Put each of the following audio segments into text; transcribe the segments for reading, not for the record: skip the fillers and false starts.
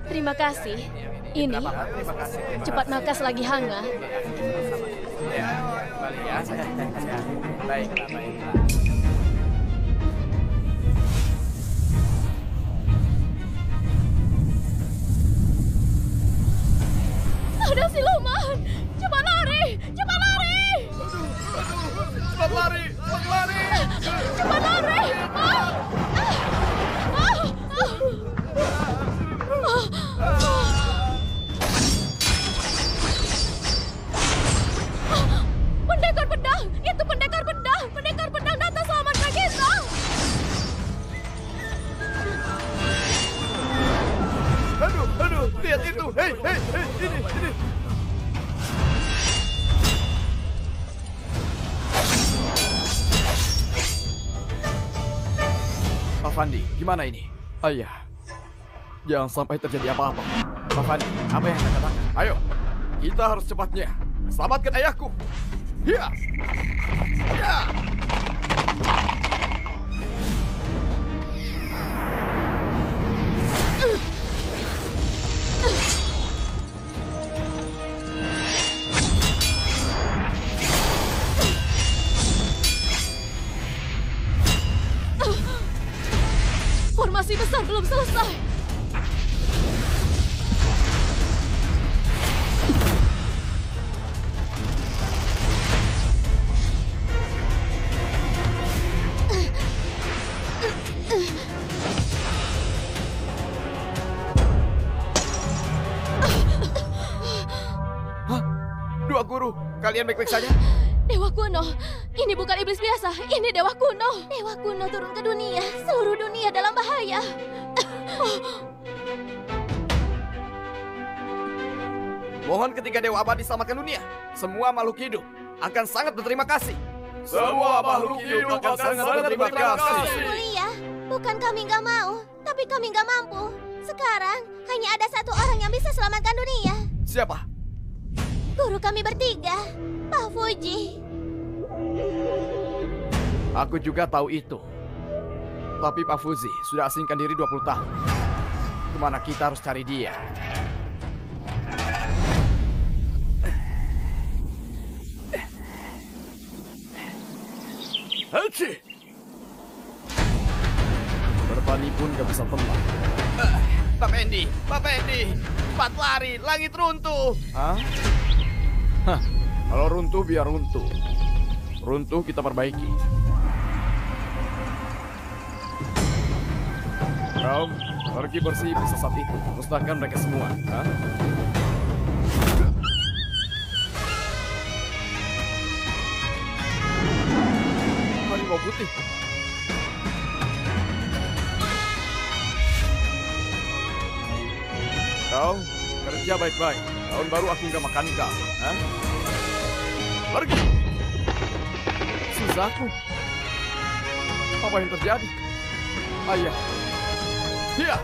Terima kasih. Ini Terima kasih. cepat makas lagi hangat. Ya, kembali ya. Baiklah, baiklah. Ada siluman. Cepat lari. Cepat lari. Cepat lari, cepat lari. Cepat lari. Pendekar pedang! Itu pendekar pedang! Pendekar pedang datang selamatkan kita! Aduh, lihat itu. Hei, ini. Pak Fandi, gimana ini? Ayah, jangan sampai terjadi apa-apa. Pak Fandi, apa yang Anda katakan? Ayo, kita harus cepatnya selamatkan ayahku. Ya, ya. Formasi besar belum selesai. Hah? Dua guru, kalian baik-baik saja? Dewa kuno, ini bukan iblis biasa, ini dewa kuno. Dewa kuno turun ke dunia, seluruh dunia dalam bahaya. Mohon ketiga dewa abadi selamatkan dunia. Semua makhluk hidup akan sangat berterima kasih. Semua makhluk hidup akan sangat berterima kasih. Mulia, bukan kami nggak mau, tapi kami nggak mampu. Sekarang hanya ada satu orang yang bisa selamatkan dunia. Siapa? Guru kami bertiga, Pak Fuji. Aku juga tahu itu. Tapi Pak Fuzi sudah asingkan diri 20 tahun. Kemana kita harus cari dia? Hachi! Bertani pun gak bisa tenang. Pak Pendi! Cepat lari, langit runtuh! Hah? Hah, kalau runtuh biar runtuh. Runtuh kita perbaiki. Kau pergi bersih iblis sesat itu. Musnahkan mereka semua. Hah? Harimau putih. Kau kerja baik-baik. Tahun baru aku nggak makan kau. Hah? Pergi. Suzaku. Apa yang terjadi? Ayah. Ya.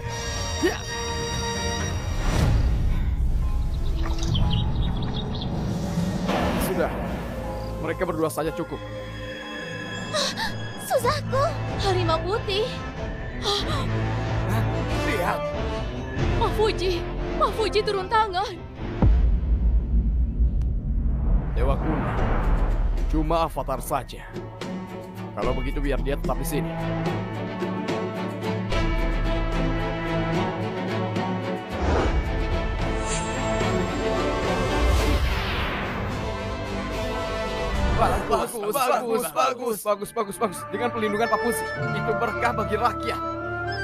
Sudah. Mereka berdua saja cukup. Suzaku, Harimau putih. Lihat. Pak Fuji turun tangan. Dewa kuno. Cuma avatar saja. Kalau begitu biar dia tetap di sini. Bagus. Dengan pelindungan Pak Pusi. Itu berkah bagi rakyat.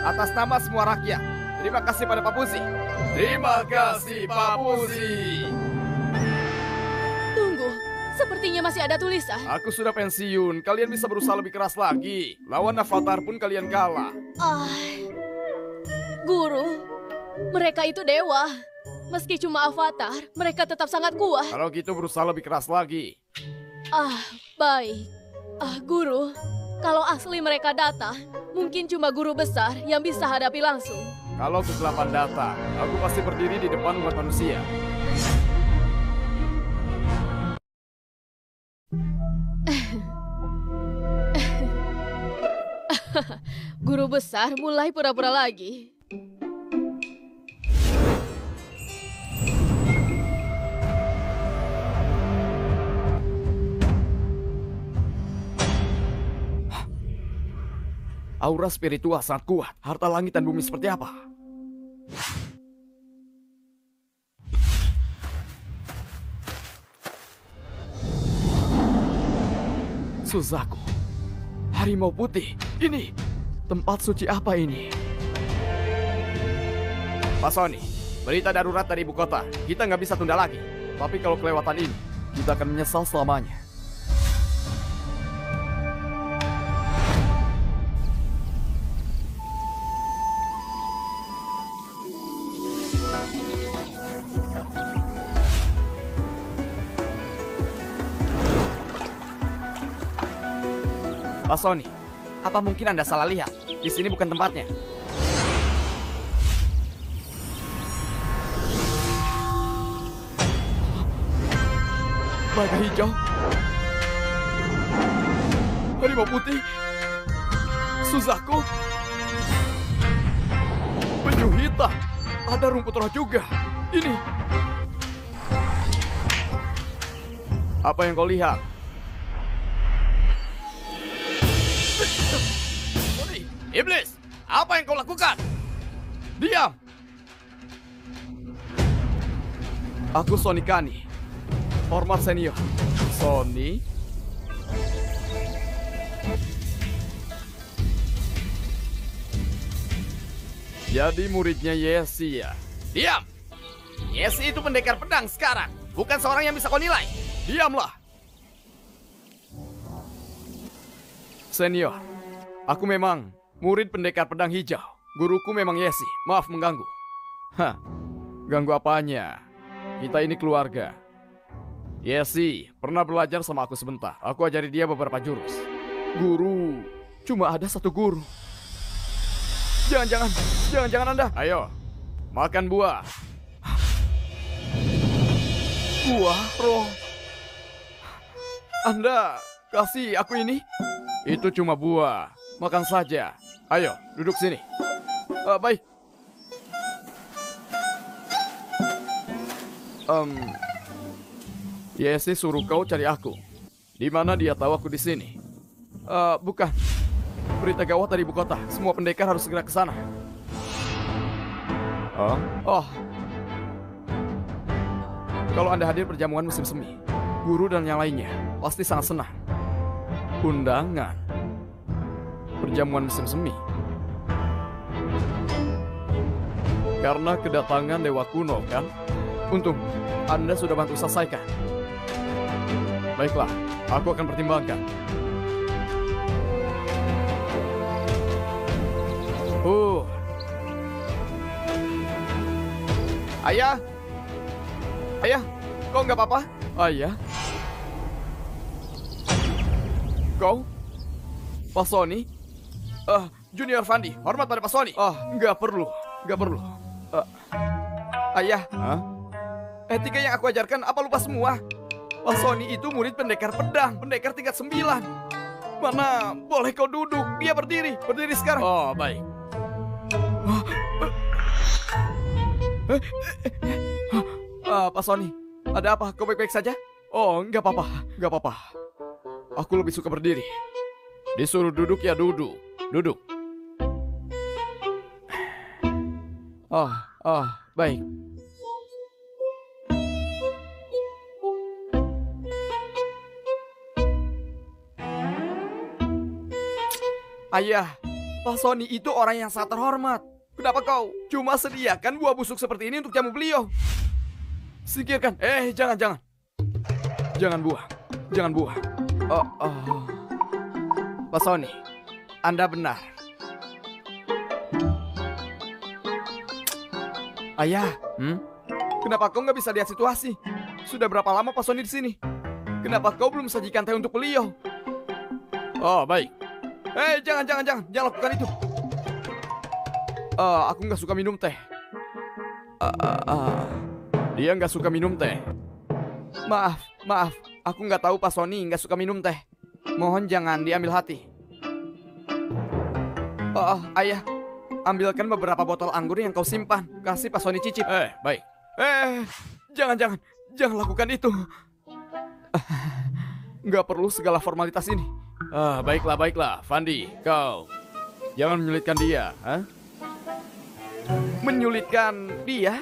Atas nama semua rakyat. Terima kasih pada Pak Pusi. Terima kasih Pak Pusi. Tunggu, sepertinya masih ada tulisan. Aku sudah pensiun. Kalian bisa berusaha lebih keras lagi. Lawan avatar pun kalian kalah. Guru, mereka itu dewa. Meski cuma avatar, mereka tetap sangat kuat. Kalau gitu berusaha lebih keras lagi. Baik. Guru, kalau asli mereka datang, mungkin cuma guru besar yang bisa hadapi langsung. Kalau kegelapan datang, aku pasti berdiri di depan umat manusia. Guru besar mulai pura-pura lagi. Aura spiritual sangat kuat. Harta langit dan bumi seperti apa? Suzaku. Harimau putih. Ini. Tempat suci apa ini? Pak Sony, berita darurat dari ibu kota. Kita nggak bisa tunda lagi. Tapi kalau kelewatan ini, kita akan menyesal selamanya. Pak Sony, apa mungkin Anda salah lihat? Di sini bukan tempatnya. Naga hijau, harimau putih, Suzaku, penyu hitam, ada rumput roh juga. Ini apa yang kau lihat? Iblis, apa yang kau lakukan? Diam! Aku Sony Kani, hormat senior. Sony? Jadi muridnya Yesi ya? Diam! Yesi itu pendekar pedang sekarang, bukan seorang yang bisa kau nilai. Diamlah! Senior, aku memang murid pendekar pedang hijau. Guruku memang Yesi. Maaf mengganggu. Hah, ganggu apanya? Kita ini keluarga. Yesi pernah belajar sama aku sebentar. Aku ajari dia beberapa jurus. Guru, cuma ada satu guru. Jangan Anda. Ayo, makan buah. Buah roh. Anda kasih aku ini? Itu cuma buah. Makan saja. Ayo, duduk sini. Baik. Yesi suruh kau cari aku. Di mana dia tahu aku di sini? Bukan. Berita gawat dari ibu kota. Semua pendekar harus segera ke sana. Oh. Kalau Anda hadir perjamuan musim semi, guru dan yang lainnya pasti sangat senang. Undangan. Perjamuan musim semi. Karena kedatangan Dewa Kuno, kan? Untung Anda sudah bantu selesaikan. Baiklah, aku akan pertimbangkan. Ayah? Ayah, kau nggak apa-apa? Ayah? Kau? Pak Sony? Junior Fandi, hormat pada Pak Sony. Nggak perlu. Ayah? Etika yang aku ajarkan apa lupa semua? Pak Sony itu murid pendekar pedang, pendekar tingkat 9. Mana boleh kau duduk, dia berdiri sekarang. Oh, baik. Pak Sony, ada apa? Kau baik-baik saja? Oh, nggak apa-apa. Aku lebih suka berdiri. Disuruh duduk ya duduk. Baik. Ayah, Pak Sony itu orang yang sangat terhormat. Kenapa kau cuma sediakan buah busuk seperti ini untuk jamu beliau? Singkirkan. Jangan. Jangan buah. Pak Sony, Anda benar. Ayah, kenapa kau nggak bisa lihat situasi? Sudah berapa lama Pak Sony di sini? Kenapa kau belum sajikan teh untuk beliau? Oh, baik. Jangan lakukan itu. Aku nggak suka minum teh. Dia nggak suka minum teh. Maaf. Aku nggak tahu Pak Sony nggak suka minum teh. Mohon jangan diambil hati. Ayah, ambilkan beberapa botol anggur yang kau simpan. Kasih Pak Sony cicip. Baik. Jangan lakukan itu. Nggak perlu segala formalitas ini. Baiklah, Fandi, kau Jangan menyulitkan dia, ha? Menyulitkan dia?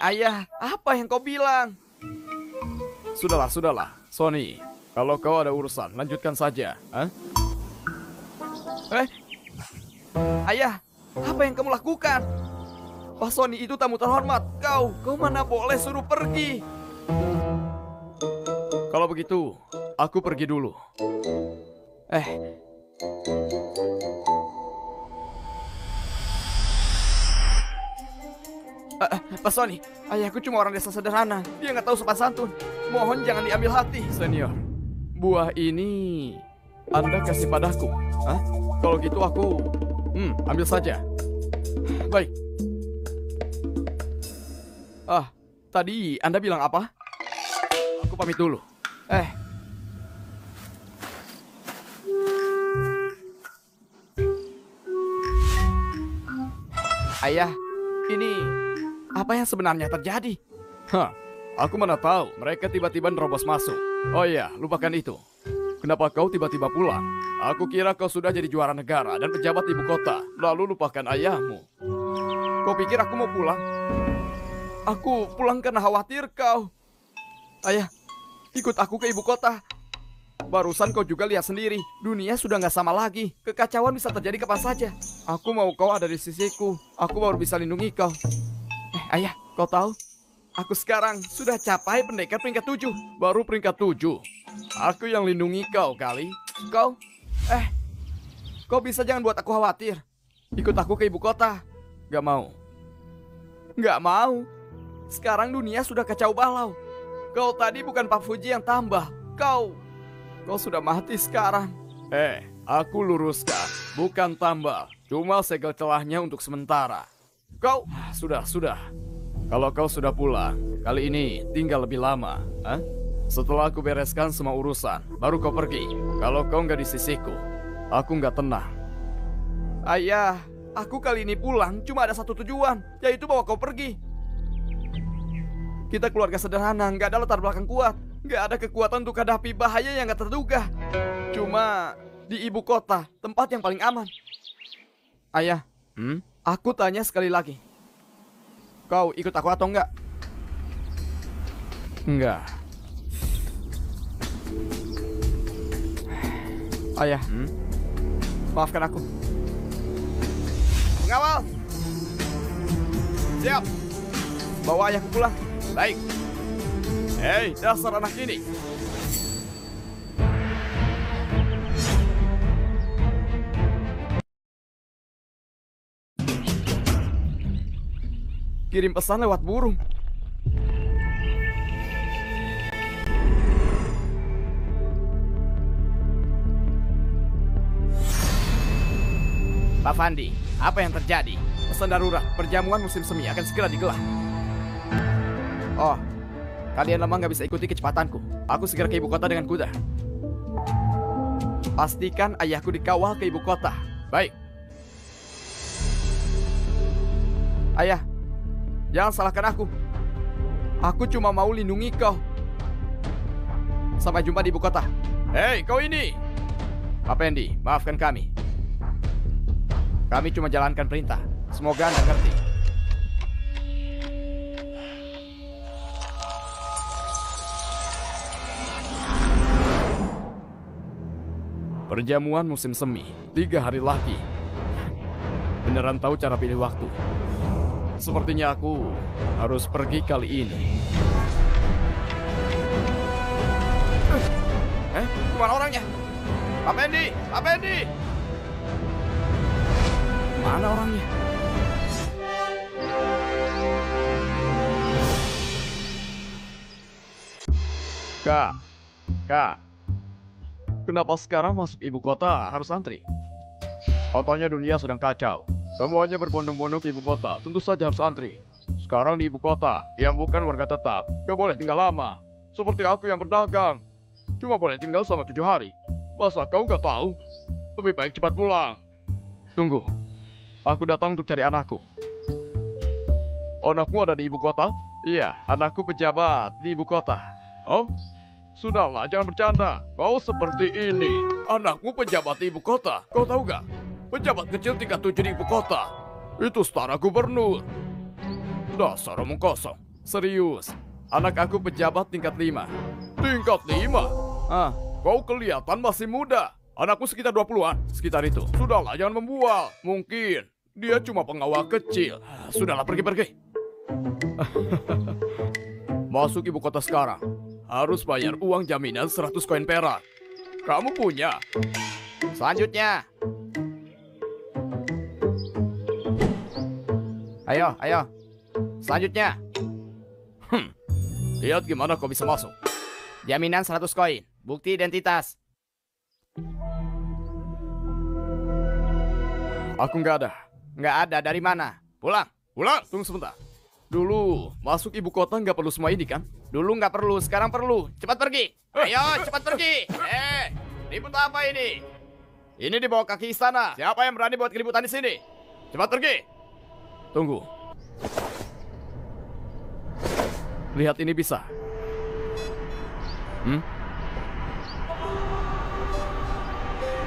Ayah, apa yang kau bilang? Sudahlah, Sony. Kalau kau ada urusan, lanjutkan saja, ha? Ayah, apa yang kamu lakukan? Pak Sony itu tamu terhormat. Kau mana boleh suruh pergi? Kalau begitu, aku pergi dulu. Pak Sony, ayahku cuma orang desa sederhana. Dia nggak tahu sopan santun. Mohon jangan diambil hati. Senior, buah ini Anda kasih padaku. Hah? Kalau gitu aku ambil saja. Baik. Tadi Anda bilang apa? Aku pamit dulu. Ayah, ini apa yang sebenarnya terjadi? Aku mana tahu. Mereka tiba-tiba nerobos masuk. Oh iya, lupakan itu. Kenapa kau tiba-tiba pulang? Aku kira kau sudah jadi juara negara dan pejabat ibu kota. Lalu lupakan ayahmu. Kau pikir aku mau pulang? Aku pulang karena khawatir kau. Ayah, ikut aku ke ibu kota. Barusan kau juga lihat sendiri. Dunia sudah nggak sama lagi. Kekacauan bisa terjadi kapan saja. Aku mau kau ada di sisiku. Aku baru bisa lindungi kau. Ayah, kau tahu? Aku sekarang sudah capai pendekar peringkat 7. Baru peringkat 7. Aku yang lindungi kau kali. Kau bisa jangan buat aku khawatir. Ikut aku ke ibu kota. Gak mau. Gak mau. Sekarang dunia sudah kacau balau. Kau tadi bukan Pak Fuji yang tambah. Kau sudah mati sekarang. Aku luruskan. Bukan tambal. Cuma segel celahnya untuk sementara. Sudah. Kalau kau sudah pulang, kali ini tinggal lebih lama. Setelah aku bereskan semua urusan, baru kau pergi. Kalau kau nggak di sisiku, aku nggak tenang. Ayah, aku kali ini pulang cuma ada satu tujuan, yaitu bawa kau pergi. Kita keluarga sederhana, nggak ada latar belakang kuat. Nggak ada kekuatan untuk hadapi bahaya yang nggak terduga. Cuma di ibu kota, tempat yang paling aman. Ayah, aku tanya sekali lagi. Kau ikut aku atau enggak? Enggak. Ayah, maafkan aku. Pengawal! Siap! Bawa ayahku pulang. Baik. Hei, dasar anak ini. Kirim pesan lewat burung. Pak Fandi, apa yang terjadi? Pesan darurat, perjamuan musim semi akan segera digelar. Oh, kalian lama nggak bisa ikuti kecepatanku. Aku segera ke ibu kota dengan kuda. Pastikan ayahku dikawal ke ibu kota. Baik. Ayah, jangan salahkan aku. Aku cuma mau lindungi kau. Sampai jumpa di ibu kota. Hei, kau ini! Pak Pendi, maafkan kami. Kami cuma jalankan perintah. Semoga Anda ngerti. Perjamuan musim semi, 3 hari lagi. Beneran tahu cara pilih waktu. Sepertinya aku harus pergi kali ini. Kemana orangnya? Pak Pendi! Pak Pendi! Mana orangnya? Kak. Kenapa sekarang masuk ibu kota harus antri? Katanya dunia sedang kacau. Semuanya berbondong-bondong ke ibu kota. Tentu saja harus antri. Sekarang di ibu kota, yang bukan warga tetap, gak boleh tinggal lama. Seperti aku yang berdagang. Cuma boleh tinggal selama 7 hari. Masa kau gak tahu? Lebih baik cepat pulang. Tunggu. Aku datang untuk cari anakku. Anakmu ada di ibu kota? Iya, anakku pejabat di ibu kota. Oh? Sudahlah, jangan bercanda. Kau seperti ini. Anakmu pejabat di ibu kota. Kau tahu gak? pejabat kecil tingkat 7 di ibu kota. Itu setara gubernur. Dasar omong kosong. Serius, anak aku pejabat tingkat 5. Tingkat 5? Ah, kau kelihatan masih muda. Anakku sekitar 20-an, sekitar itu. Sudahlah, jangan membual. Mungkin dia cuma pengawal kecil. Sudahlah, pergi-pergi. Masuk ibu kota sekarang. Harus bayar uang jaminan 100 koin perak. Kamu punya. Selanjutnya. Ayo, ayo. Selanjutnya. Lihat gimana kau bisa masuk. Jaminan 100 koin. Bukti identitas. Aku nggak ada. Nggak ada, dari mana? Pulang. Pulang. Tunggu sebentar. Dulu, masuk ibu kota nggak perlu semua ini kan? Dulu nggak perlu, sekarang perlu. Cepat pergi. Ayo, cepat pergi. Ribut apa ini? Ini di bawah kaki istana. Siapa yang berani buat keributan di sini? Cepat pergi. Tunggu. Lihat ini bisa.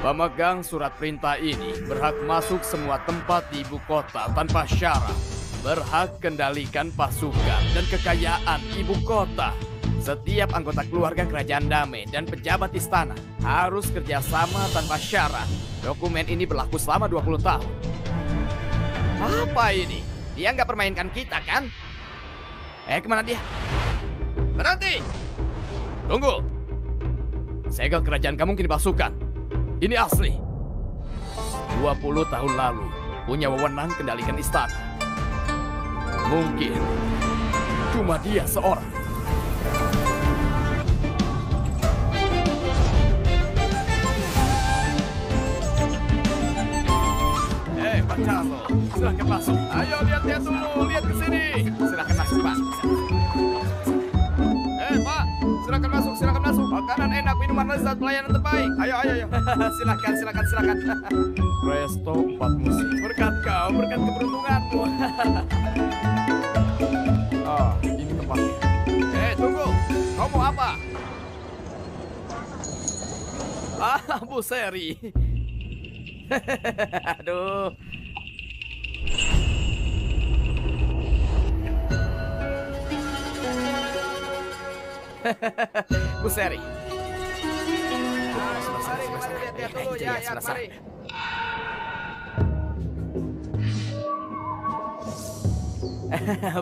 Pemegang surat perintah ini berhak masuk semua tempat di ibu kota tanpa syarat. Berhak kendalikan pasukan dan kekayaan ibu kota. Setiap anggota keluarga kerajaan damai dan pejabat istana harus kerjasama tanpa syarat. Dokumen ini berlaku selama 20 tahun. Apa ini? Dia nggak permainkan kita, kan? Kemana dia? Berhenti! Tunggu! Segel kerajaan kamu kini pasukan. Ini asli. 20 tahun lalu, punya wewenang kendalikan istana. Mungkin cuma dia seorang. Pak Carlo, silahkan masuk. Ayo lihat-lihat dulu, lihat ke sini. Silahkan masuk, Pak. Pak, silahkan masuk. Makanan enak, minuman lezat, pelayanan terbaik. Ayo. Silahkan. Resto 4 musim. Berkat kau, berkat keberuntunganmu. Ini tempatnya. Tunggu. Kau mau apa? Bu Seri. Aduh. Bu Seri. Mari lihat dulu ya, mari.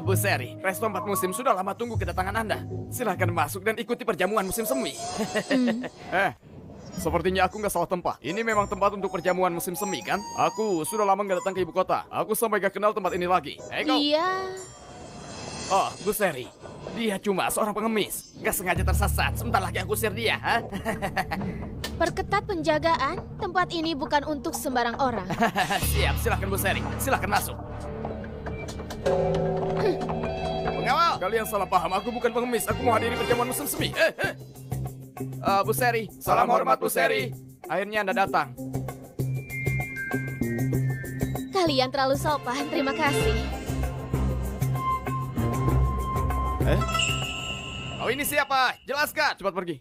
Bu Seri, resto 4 musim sudah lama tunggu kedatangan Anda. Silahkan masuk dan ikuti perjamuan musim semi. Sepertinya aku nggak salah tempat. Ini memang tempat untuk perjamuan musim semi, kan? Aku sudah lama nggak datang ke ibu kota. Aku sampai gak kenal tempat ini lagi. Kau. Iya. Oh, Bu Seri. Dia cuma seorang pengemis. Gak sengaja tersesat. Sebentar lagi aku usir dia, ha? Perketat penjagaan. Tempat ini bukan untuk sembarang orang. Siap, silakan Bu Seri. Silakan masuk. Pengawal, kalian salah paham. Aku bukan pengemis. Aku mau hadiri perjamuan musim semi. Bu Seri, salam hormat Bu Seri. Akhirnya Anda datang. Kalian terlalu sopan, terima kasih. Oh, ini siapa? Jelaskan. Cepat pergi.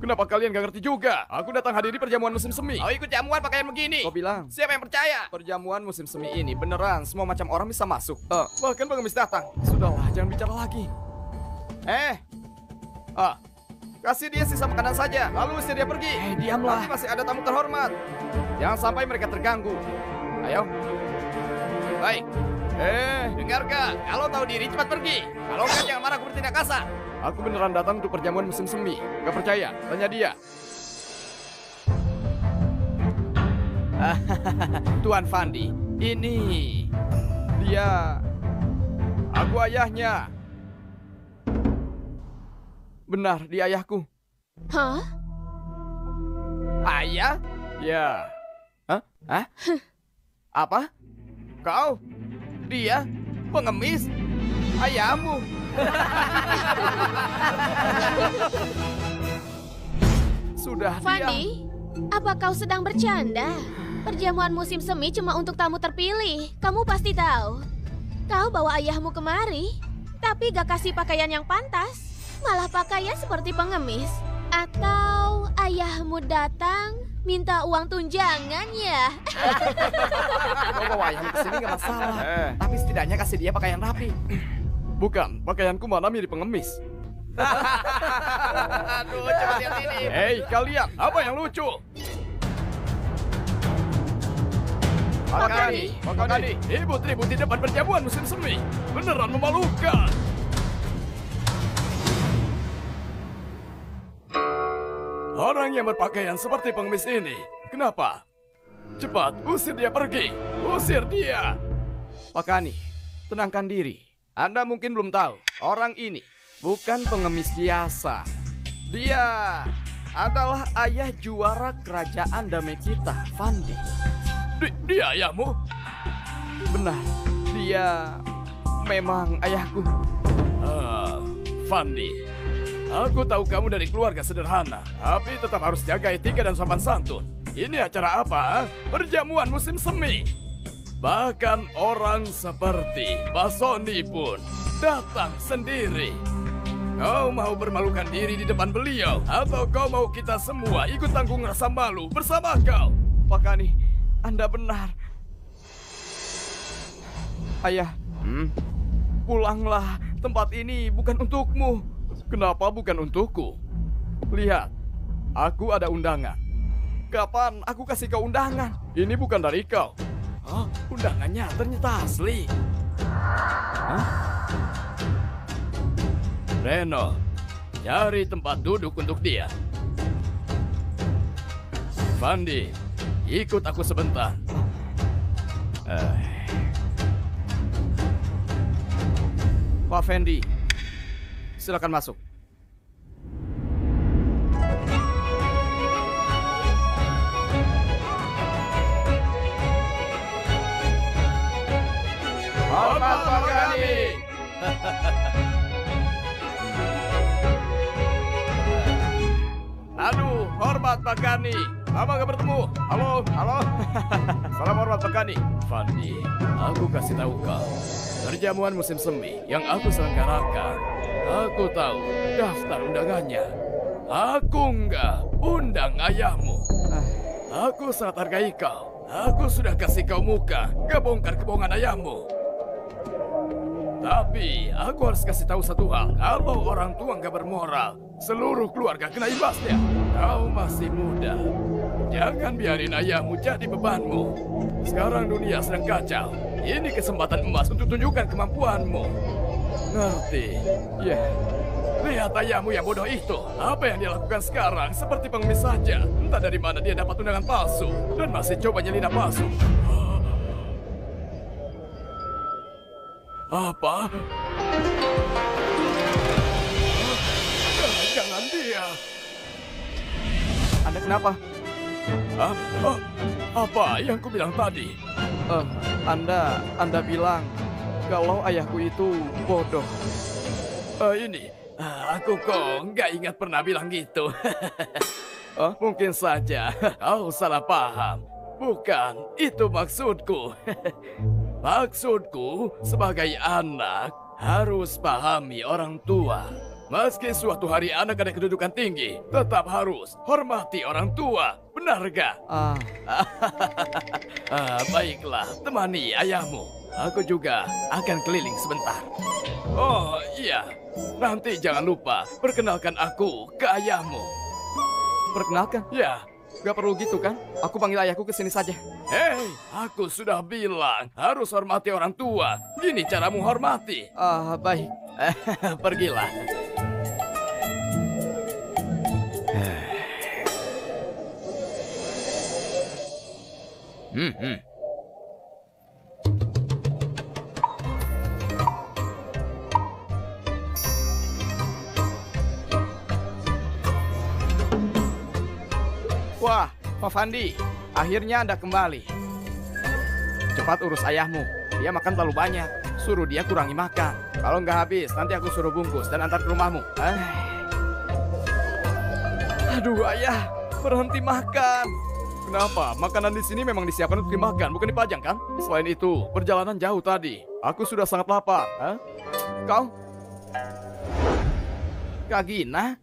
Kenapa kalian gak ngerti juga? Aku datang hadiri perjamuan musim semi. Oh, ikut jamuan pakaian begini. Kau bilang. Siapa yang percaya? Perjamuan musim semi ini beneran semua macam orang bisa masuk. Bahkan pengemis datang. Sudahlah, jangan bicara lagi. Kasih dia sisa makanan saja, lalu usir dia pergi. Diamlah. Nanti masih ada tamu terhormat. Jangan sampai mereka terganggu. Ayo. Baik. Dengar gak? Kalau tahu diri cepat pergi. Kalau enggak jangan marah, aku bertindak kasar. Aku beneran datang untuk perjamuan musim semi. Gak percaya? Tanya dia. Tuan Fandi, ini dia. Aku ayahnya. Benar, dia ayahku. Hah? Ayah? Ya. Hah? Apa? Kau? Dia? Pengemis? Ayahmu? Sudah Fandi, apa kau sedang bercanda? Perjamuan musim semi cuma untuk tamu terpilih. Kamu pasti tahu. Kau bawa ayahmu kemari, tapi gak kasih pakaian yang pantas. Malah pakaian seperti pengemis. Atau Ayahmu datang minta uang tunjangan ya? Mau bawa ayahmu ke sini nggak masalah. Tapi setidaknya kasih dia pakaian rapi. Bukan, pakaianku mana mirip pengemis. Aduh, coba lihat ini. Hei, kalian, apa yang lucu? Makani, ribut-ribut di depan perjamuan musim semi. Beneran memalukan. Orang yang berpakaian seperti pengemis ini, kenapa? Cepat, usir dia pergi. Usir dia. Makani, tenangkan diri. Anda mungkin belum tahu, orang ini bukan pengemis biasa. Dia adalah ayah juara kerajaan damai kita, Fandi. Dia ayahmu? Benar, dia memang ayahku. Fandi, aku tahu kamu dari keluarga sederhana, tapi tetap harus jaga etika dan sopan santun. Ini acara apa? Perjamuan musim semi. Bahkan orang seperti Basoni pun datang sendiri. Kau mau bermalukan diri di depan beliau? Atau kau mau kita semua ikut tanggung rasa malu bersama kau? Makani, Anda benar. Ayah, pulanglah. Tempat ini bukan untukmu. Kenapa bukan untukku? Lihat, aku ada undangan. Kapan aku kasih kau undangan? Ini bukan dari kau. Hah? Undangannya ternyata asli. Hah? Reno, cari tempat duduk untuk dia. Fandi, ikut aku sebentar. Pak Fendi, silakan masuk. Hormat Pak Gani. Aduh, hormat Pak Gani. Lama gak bertemu. Halo. Salam hormat Pak Gani. Fandi, aku kasih tahu kau. Perjamuan musim semi yang aku selenggarakan. Aku tahu daftar undangannya. Aku nggak undang ayahmu. Aku sangat hargai kau. Aku sudah kasih kau muka, gak bongkar kebohongan ayahmu. Tapi aku harus kasih tahu satu hal. Kalau orang tua nggak bermoral, seluruh keluarga kena imbasnya. Kau masih muda. Jangan biarin ayahmu jadi bebanmu. Sekarang dunia sedang kacau. Ini kesempatan emas untuk tunjukkan kemampuanmu. Ngerti? Ya. Lihat ayahmu yang bodoh itu. Apa yang dia lakukan sekarang seperti pengemis saja. Entah dari mana dia dapat undangan palsu. Dan masih coba nyelinap palsu. Apa? Jangan dia. Anda kenapa? Apa yang ku bilang tadi? Anda bilang kalau ayahku itu bodoh. Aku kok nggak ingat pernah bilang gitu. Mungkin saja kau salah paham. Bukan, itu maksudku. Maksudku, sebagai anak, harus pahami orang tua. Meski suatu hari anak ada kedudukan tinggi, tetap harus hormati orang tua. Benar gak? Baiklah, temani ayahmu. Aku juga akan keliling sebentar. Oh iya, nanti jangan lupa perkenalkan aku ke ayahmu. Perkenalkan? Ya. Gak perlu gitu kan? Aku panggil ayahku ke sini saja. Hei, aku sudah bilang harus hormati orang tua. Gini caramu hormati. Baik. Pergilah. Wah, Pak Fandi, akhirnya Anda kembali. Cepat urus ayahmu, dia makan terlalu banyak. Suruh dia kurangi makan. Kalau nggak habis, nanti aku suruh bungkus dan antar ke rumahmu. Aduh, ayah, berhenti makan. Kenapa? Makanan di sini memang disiapkan untuk dimakan, bukan dipajang kan? Selain itu, perjalanan jauh tadi. Aku sudah sangat lapar. Kau? Kak Gina?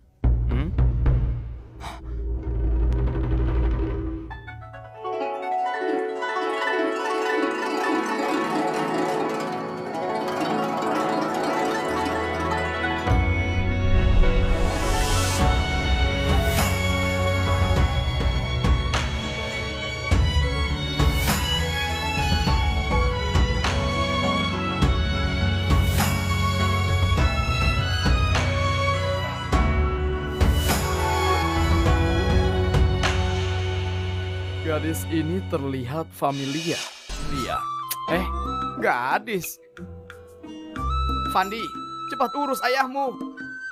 Gadis ini terlihat familiar. Lihat. Gadis. Fandi, cepat urus ayahmu.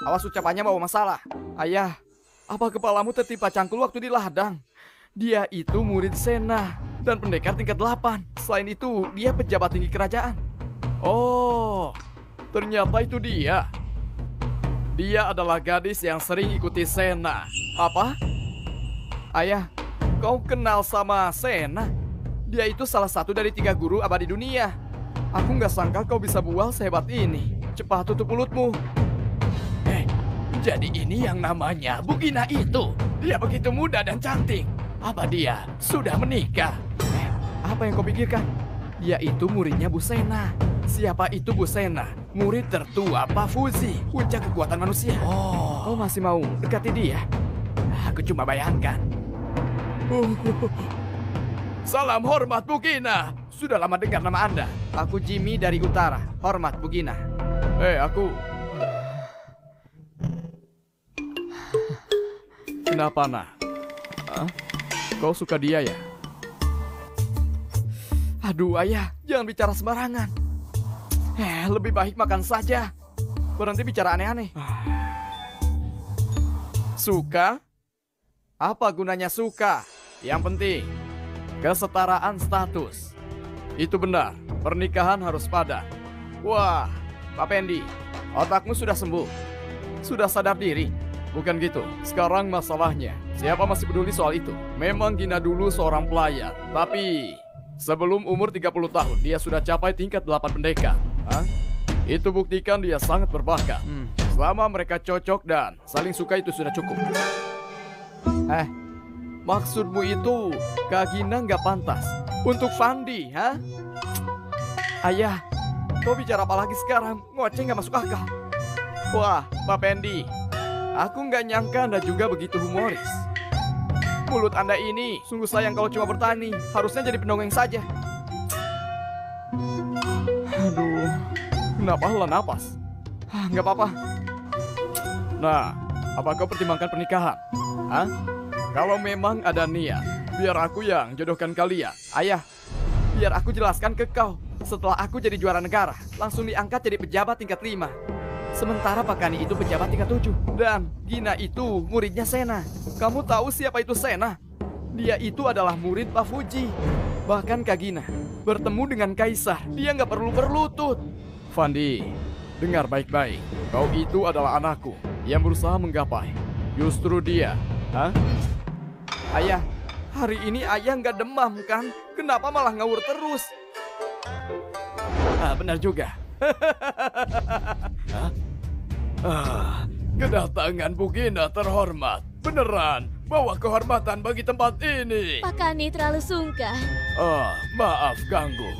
Awas ucapannya bawa masalah. Ayah, apa kepalamu tertimpa cangkul waktu di ladang? Dia itu murid Sena dan pendekar tingkat 8. Selain itu, dia pejabat tinggi kerajaan. Oh, ternyata itu dia. Dia adalah gadis yang sering ikuti Sena. Apa? Ayah, kau kenal sama Sena? Dia itu salah satu dari 3 guru abadi dunia. Aku nggak sangka kau bisa bual sehebat ini. Cepat tutup mulutmu. Jadi ini yang namanya Bugina itu. Dia begitu muda dan cantik. Apa dia sudah menikah? Apa yang kau pikirkan? Dia itu muridnya Bu Sena. Siapa itu Bu Sena? Murid tertua Pak Fuzi, puncak kekuatan manusia. Kau masih mau dekati dia? Aku cuma bayangkan. Salam hormat Bugina. Sudah lama dengar nama Anda. Aku Jimmy dari Utara. Hormat Bugina. Aku... Kenapa, Nak? Kau suka dia ya? Aduh, Ayah, jangan bicara sembarangan. Lebih baik makan saja. Berhenti bicara aneh-aneh. Suka? Apa gunanya suka? Yang penting, kesetaraan status. Itu benar, pernikahan harus padat. Wah, Pak Pendi, otakmu sudah sembuh. Sudah sadar diri. Bukan gitu, sekarang masalahnya, siapa masih peduli soal itu? Memang Gina dulu seorang pelayan, tapi sebelum umur 30 tahun, dia sudah capai tingkat 8 pendekar. Itu buktikan dia sangat berbakat. Selama mereka cocok dan saling suka itu sudah cukup. Maksudmu itu Kak Gina nggak pantas untuk Fandi, ha? Ayah, kau bicara apa lagi sekarang? Ngoceh nggak masuk akal. Wah, Pak Pendi, aku nggak nyangka Anda juga begitu humoris. Mulut Anda ini sungguh sayang kalau cuma bertani. Harusnya jadi pendongeng saja. Aduh, kenapa hela napas? Nggak apa-apa. Nah, apa kau pertimbangkan pernikahan? Kalau memang ada niat, biar aku yang jodohkan kalian. Ayah, biar aku jelaskan ke kau. Setelah aku jadi juara negara, langsung diangkat jadi pejabat tingkat 5. Sementara Pak Kani itu pejabat tingkat 7. Dan Gina itu muridnya Sena. Kamu tahu siapa itu Sena? Dia itu adalah murid Pak Fuji. Bahkan Kak Gina bertemu dengan Kaisar. Dia nggak perlu berlutut. Fandi, dengar baik-baik. Kau itu adalah anakku yang berusaha menggapai. Justru dia. Ayah, hari ini ayah nggak demam kan? Kenapa malah ngawur terus? Benar juga. Kedatangan Bugina terhormat. Beneran, bawa kehormatan bagi tempat ini. Pak Kani terlalu sungkan. Maaf ganggu.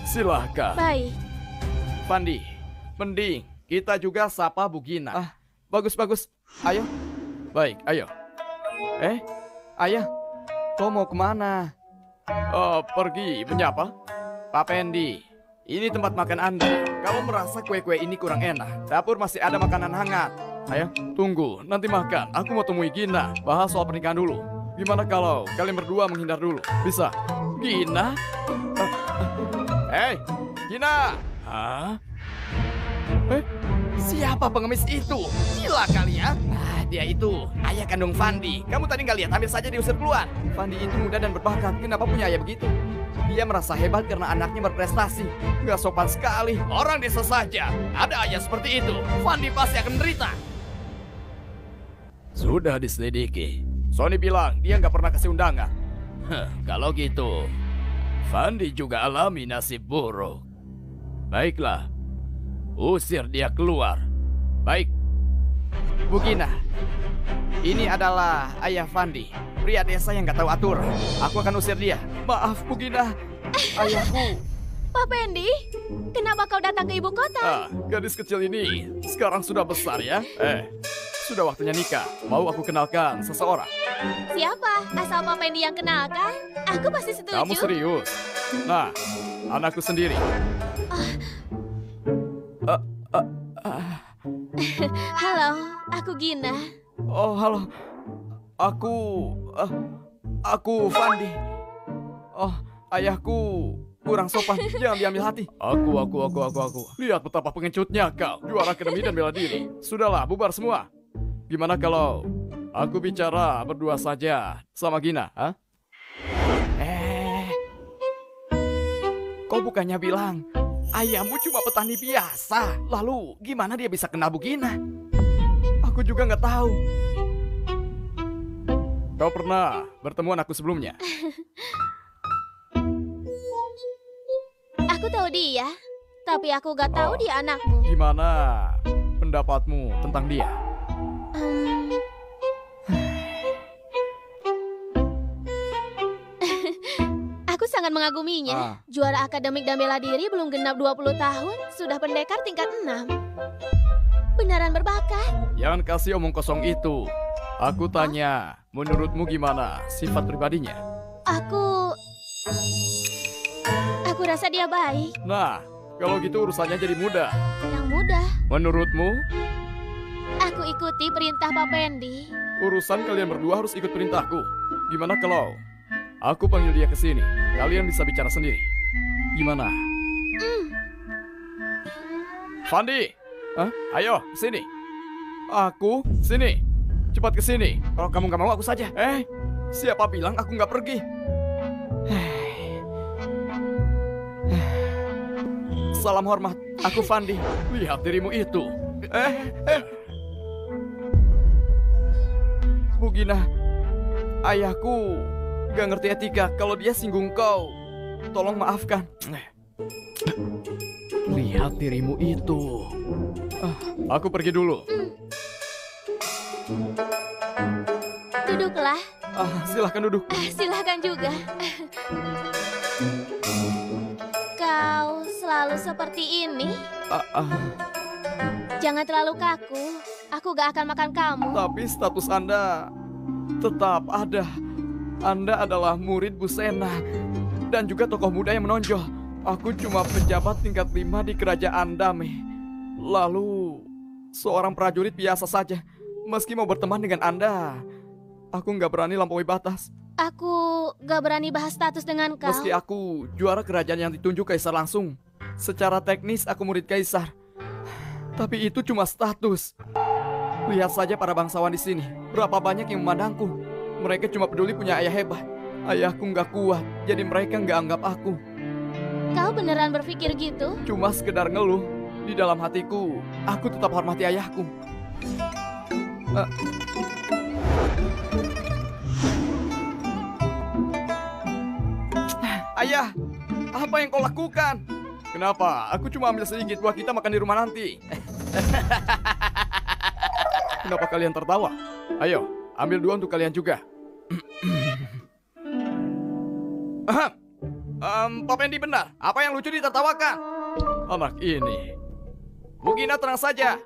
Silahkan. Baik. Fandi, mending kita juga sapa Bugina. Bagus. Ayo. Baik, ayo. Ayah, kau mau kemana? Pergi menyapa. Pak Pendi, ini tempat makan Anda. Kamu merasa kue-kue ini kurang enak? Dapur masih ada makanan hangat. Ayo, tunggu. Nanti makan. Aku mau temui Gina. Bahas soal pernikahan dulu. Gimana kalau kalian berdua menghindar dulu? Bisa? Gina? Gina! Siapa pengemis itu? Gila kali ya? Dia itu ayah kandung Fandi. Kamu tadi nggak lihat? Ambil saja diusir keluar. Fandi itu muda dan berbakat. Kenapa punya ayah begitu? Dia merasa hebat karena anaknya berprestasi. Nggak sopan sekali. Orang desa saja ada ayah seperti itu. Fandi pasti akan menderita. Sudah diselidiki. Sony bilang dia nggak pernah kasih undangan. Kalau gitu, Fandi juga alami nasib buruk. Baiklah, usir dia keluar. Baik. Bugina, ini adalah ayah Fandi, pria desa yang gak tahu aturan. Aku akan usir dia. Maaf, Bugina. Ayahku. Pak Pendi, kenapa kau datang ke ibu kota? Gadis kecil ini sekarang sudah besar ya. Sudah waktunya nikah. Mau aku kenalkan seseorang. Siapa? Asal Pak Pendi yang kenalkan? Aku pasti setuju. Kamu serius? Nah, anakku sendiri. Halo, aku Gina. Oh, halo. Aku... Aku Fandi. Oh, ayahku kurang sopan. Jangan diambil hati. Aku. Lihat betapa pengecutnya kau. Juara akademi dan bela diri. Sudahlah, bubar semua. Gimana kalau aku bicara berdua saja sama Gina, ha? Kau bukannya bilang ayahmu cuma petani biasa. Lalu gimana dia bisa kenal Bu Gina? Aku juga nggak tahu. Kau pernah bertemu anakku sebelumnya? Aku tahu dia, tapi aku gak tahu dia anakmu. Gimana pendapatmu tentang dia? Aku sangat mengaguminya. Juara akademik dan bela diri belum genap 20 tahun, sudah pendekar tingkat 6. Beneran berbakat. Jangan kasih omong kosong itu. Aku tanya, menurutmu gimana sifat pribadinya? Aku rasa dia baik. Nah, kalau gitu urusannya jadi mudah. Yang mudah. Menurutmu? Aku ikuti perintah Pak Pendi. Urusan kalian berdua harus ikut perintahku. Gimana kalau aku panggil dia ke sini? Kalian bisa bicara sendiri. Gimana? Fandi, ayo sini. Aku sini. Cepat ke sini. Kalau kamu nggak mau, aku saja. Siapa bilang aku nggak pergi? Salam hormat. Aku Fandi. Lihat dirimu itu. Bu Gina, ayahku gak ngerti etika. Kalau dia singgung kau, tolong maafkan. Lihat dirimu itu. Aku pergi dulu. Duduklah. Silahkan duduk. Silahkan juga. Kau selalu seperti ini? Jangan terlalu kaku. Aku gak akan makan kamu. Tapi status Anda tetap ada. Anda adalah murid Bu Sena dan juga tokoh muda yang menonjol. Aku cuma pejabat tingkat 5 di kerajaan Dame. Lalu seorang prajurit biasa saja. Meski mau berteman dengan Anda, aku nggak berani lampaui batas. Aku gak berani bahas status dengan kau. Meski aku juara kerajaan yang ditunjuk Kaisar langsung. Secara teknis aku murid Kaisar. Tapi itu cuma status. Lihat saja para bangsawan di sini. Berapa banyak yang memandangku. Mereka cuma peduli punya ayah hebat. Ayahku nggak kuat, jadi mereka nggak anggap aku. Kau beneran berpikir gitu? Cuma sekedar ngeluh. Di dalam hatiku, aku tetap hormati ayahku. Ayah, apa yang kau lakukan? Kenapa? Aku cuma ambil sedikit buat kita makan di rumah nanti. Kenapa kalian tertawa? Ayo, ambil 2 untuk kalian juga. Pak Pendi benar. Apa yang lucu ditertawakan? Anak ini. Bu Gina tenang saja.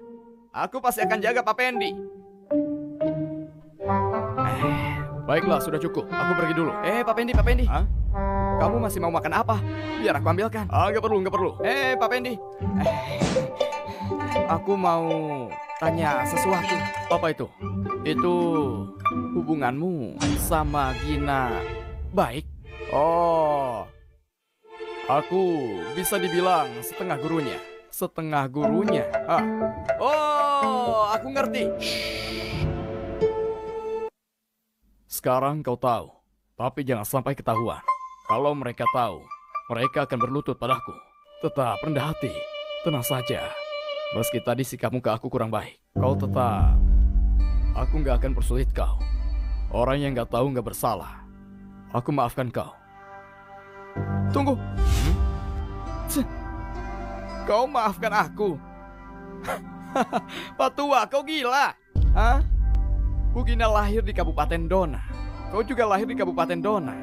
Aku pasti akan jaga Pak Pendi. Baiklah, sudah cukup. Aku pergi dulu. Pak Pendi. Hah? Kamu masih mau makan apa? Biar aku ambilkan. Nggak perlu. Pak Pendi. Aku mau tanya sesuatu. Apa itu? Itu hubunganmu sama Gina baik? Oh, aku bisa dibilang setengah gurunya. Oh, aku ngerti. Sekarang kau tahu, tapi jangan sampai ketahuan. Kalau mereka tahu, mereka akan berlutut padaku. Tetap rendah hati, tenang saja. Meski tadi sikapmu ke aku kurang baik, kau tetap. Aku nggak akan persulit kau. Orang yang nggak tahu nggak bersalah. Aku maafkan kau. Tunggu. Kau maafkan aku? Pak Tua, kau gila? Hah? Bu Gina lahir di Kabupaten Dona. Kau juga lahir di Kabupaten Dona.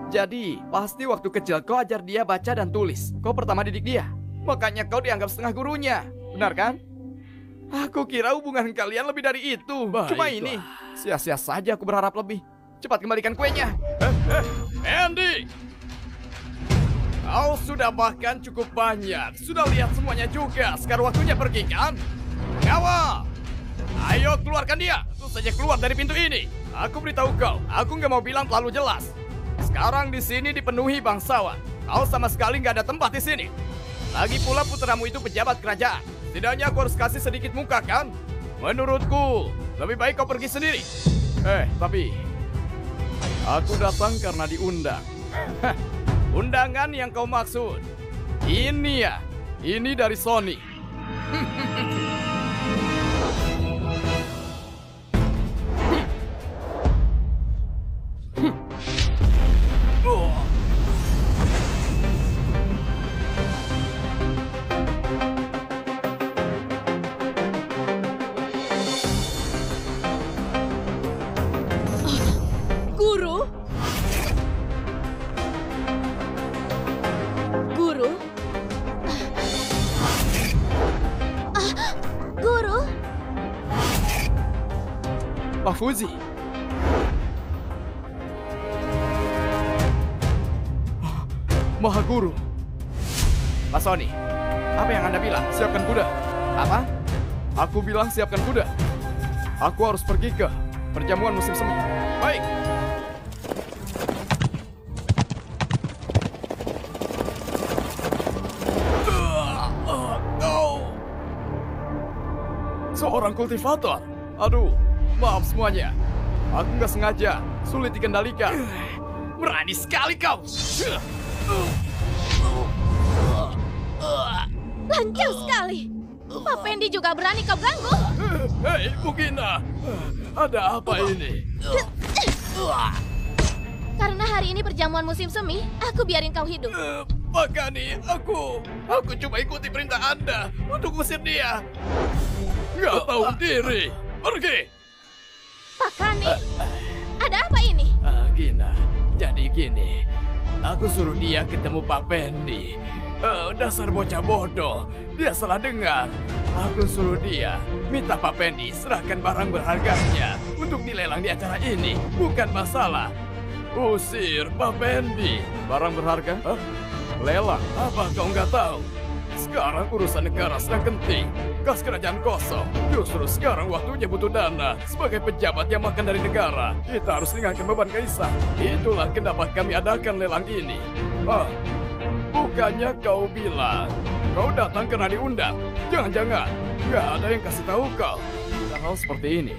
Jadi, pasti waktu kecil kau ajar dia baca dan tulis. Kau pertama didik dia. Makanya kau dianggap setengah gurunya. Benar kan? Aku kira hubungan kalian lebih dari itu. Cuma ini. Sia-sia saja aku berharap lebih. Cepat kembalikan kuenya. Andy! Kau sudah makan cukup banyak. Sudah lihat semuanya juga. Sekarang waktunya pergi kan? Ngawal! Ayo keluarkan dia. Terus saja keluar dari pintu ini. Aku beritahu kau, aku nggak mau bilang terlalu jelas. Sekarang di sini dipenuhi bangsawan. Kau sama sekali nggak ada tempat di sini. Lagi pula putramu itu pejabat kerajaan. Setidaknya aku harus kasih sedikit muka kan? Menurutku, lebih baik kau pergi sendiri. Tapi aku datang karena diundang. Hah, undangan yang kau maksud. Ini ya, ini dari Sony. Guru? Guru? Guru, Pak Fuzi. Mahaguru. Pak Sony, apa yang Anda bilang? Siapkan kuda. Apa? Aku bilang siapkan kuda. Aku harus pergi ke perjamuan musim semi. Baik. Seorang kultivator. Aduh, maaf semuanya. Aku nggak sengaja, sulit dikendalikan. Berani sekali kau. lancang sekali. Pak Pendi juga berani kau ganggu. Hei, Mugina. Ada apa ini? Karena hari ini perjamuan musim semi, aku biarin kau hidup. Pak Gani, aku cuma ikuti perintah Anda untuk usir dia. Nggak tahu diri. Pergi. Pak Kani, ada apa ini? Gina, jadi gini. Aku suruh dia ketemu Pak Pendi. Dasar bocah bodoh. Dia salah dengar. Aku suruh dia minta Pak Pendi serahkan barang berharganya untuk dilelang di acara ini. Bukan masalah. Usir Pak Pendi. Barang berharga? Hah? Lelang? Apa kau nggak tahu? Sekarang urusan negara sedang genting. Kas kerajaan kosong. Justru sekarang waktunya butuh dana. Sebagai pejabat yang makan dari negara, kita harus ringankan beban kaisar. Itulah kenapa kami adakan lelang ini. Bukannya kau bilang kau datang karena diundang. Jangan-jangan nggak ada yang kasih tahu kau. Hal seperti ini.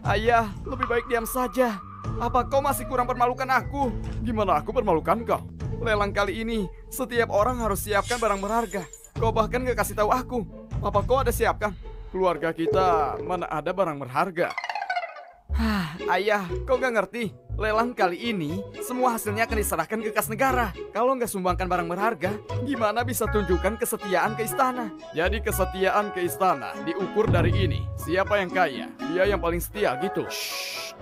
Ayah, lebih baik diam saja. Apa kau masih kurang permalukan aku? Gimana aku permalukan kau? Lelang kali ini, setiap orang harus siapkan barang berharga. Kau bahkan gak kasih tahu aku. Apa kau ada siapkan? Keluarga kita mana ada barang berharga? Ayah, kau gak ngerti? Lelang kali ini, semua hasilnya akan diserahkan ke kas negara. Kalau nggak sumbangkan barang berharga, gimana bisa tunjukkan kesetiaan ke istana? Jadi kesetiaan ke istana diukur dari ini. Siapa yang kaya? Dia yang paling setia gitu. Shh.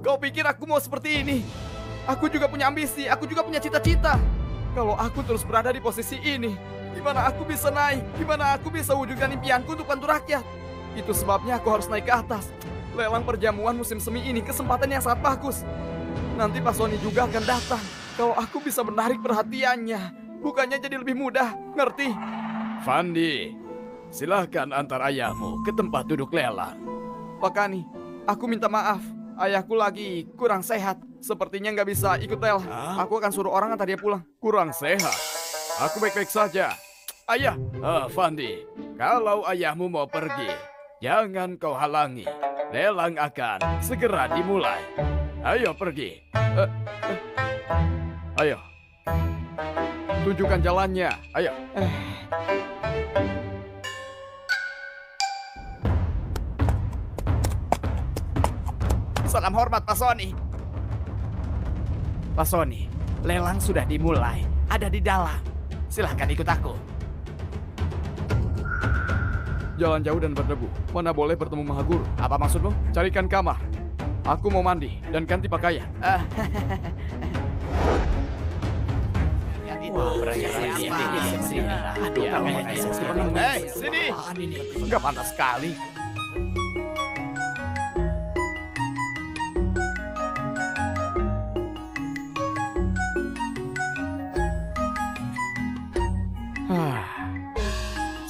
Kau pikir aku mau seperti ini? Aku juga punya ambisi, aku juga punya cita-cita. Kalau aku terus berada di posisi ini, gimana aku bisa naik? Gimana aku bisa wujudkan impianku untuk bantu rakyat? Itu sebabnya aku harus naik ke atas. Lelang perjamuan musim semi ini kesempatan yang sangat bagus. Nanti Pak Sony juga akan datang. Kalau aku bisa menarik perhatiannya, bukannya jadi lebih mudah, ngerti? Fandi, silahkan antar ayahmu ke tempat duduk lelang. Pak Kani, aku minta maaf. Ayahku lagi kurang sehat. Sepertinya nggak bisa ikut lelang. Aku akan suruh orang antar dia pulang. Kurang sehat? Aku baik-baik saja. Ayah, Fandi, kalau ayahmu mau pergi, jangan kau halangi. Lelang akan segera dimulai. Ayo pergi. Ayo. Tunjukkan jalannya. Ayo. Salam hormat, Pak Sony. Pak Sony, lelang sudah dimulai. Ada di dalam. Silahkan ikut aku. Jalan jauh dan berdebu. Mana boleh bertemu Mahaguru. Apa maksudmu? Carikan kamar. Aku mau mandi dan ganti pakaian. Hei, sini. Enggak pantas sekali.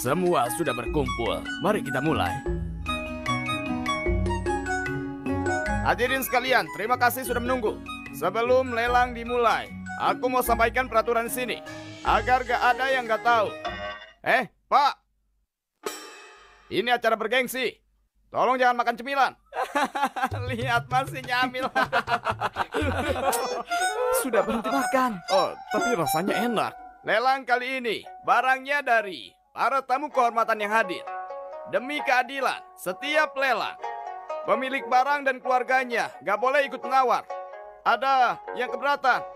Semua sudah berkumpul. Mari kita mulai. Hadirin sekalian, terima kasih sudah menunggu. Sebelum lelang dimulai, aku mau sampaikan peraturan di sini agar gak ada yang gak tahu. Pak, ini acara bergengsi. Tolong jangan makan cemilan. Lihat masih nyamil. Sudah berhenti makan. Oh, tapi rasanya enak. Lelang kali ini, barangnya dari para tamu kehormatan yang hadir. Demi keadilan, setiap lelang, pemilik barang dan keluarganya gak boleh ikut menawar. Ada yang keberatan?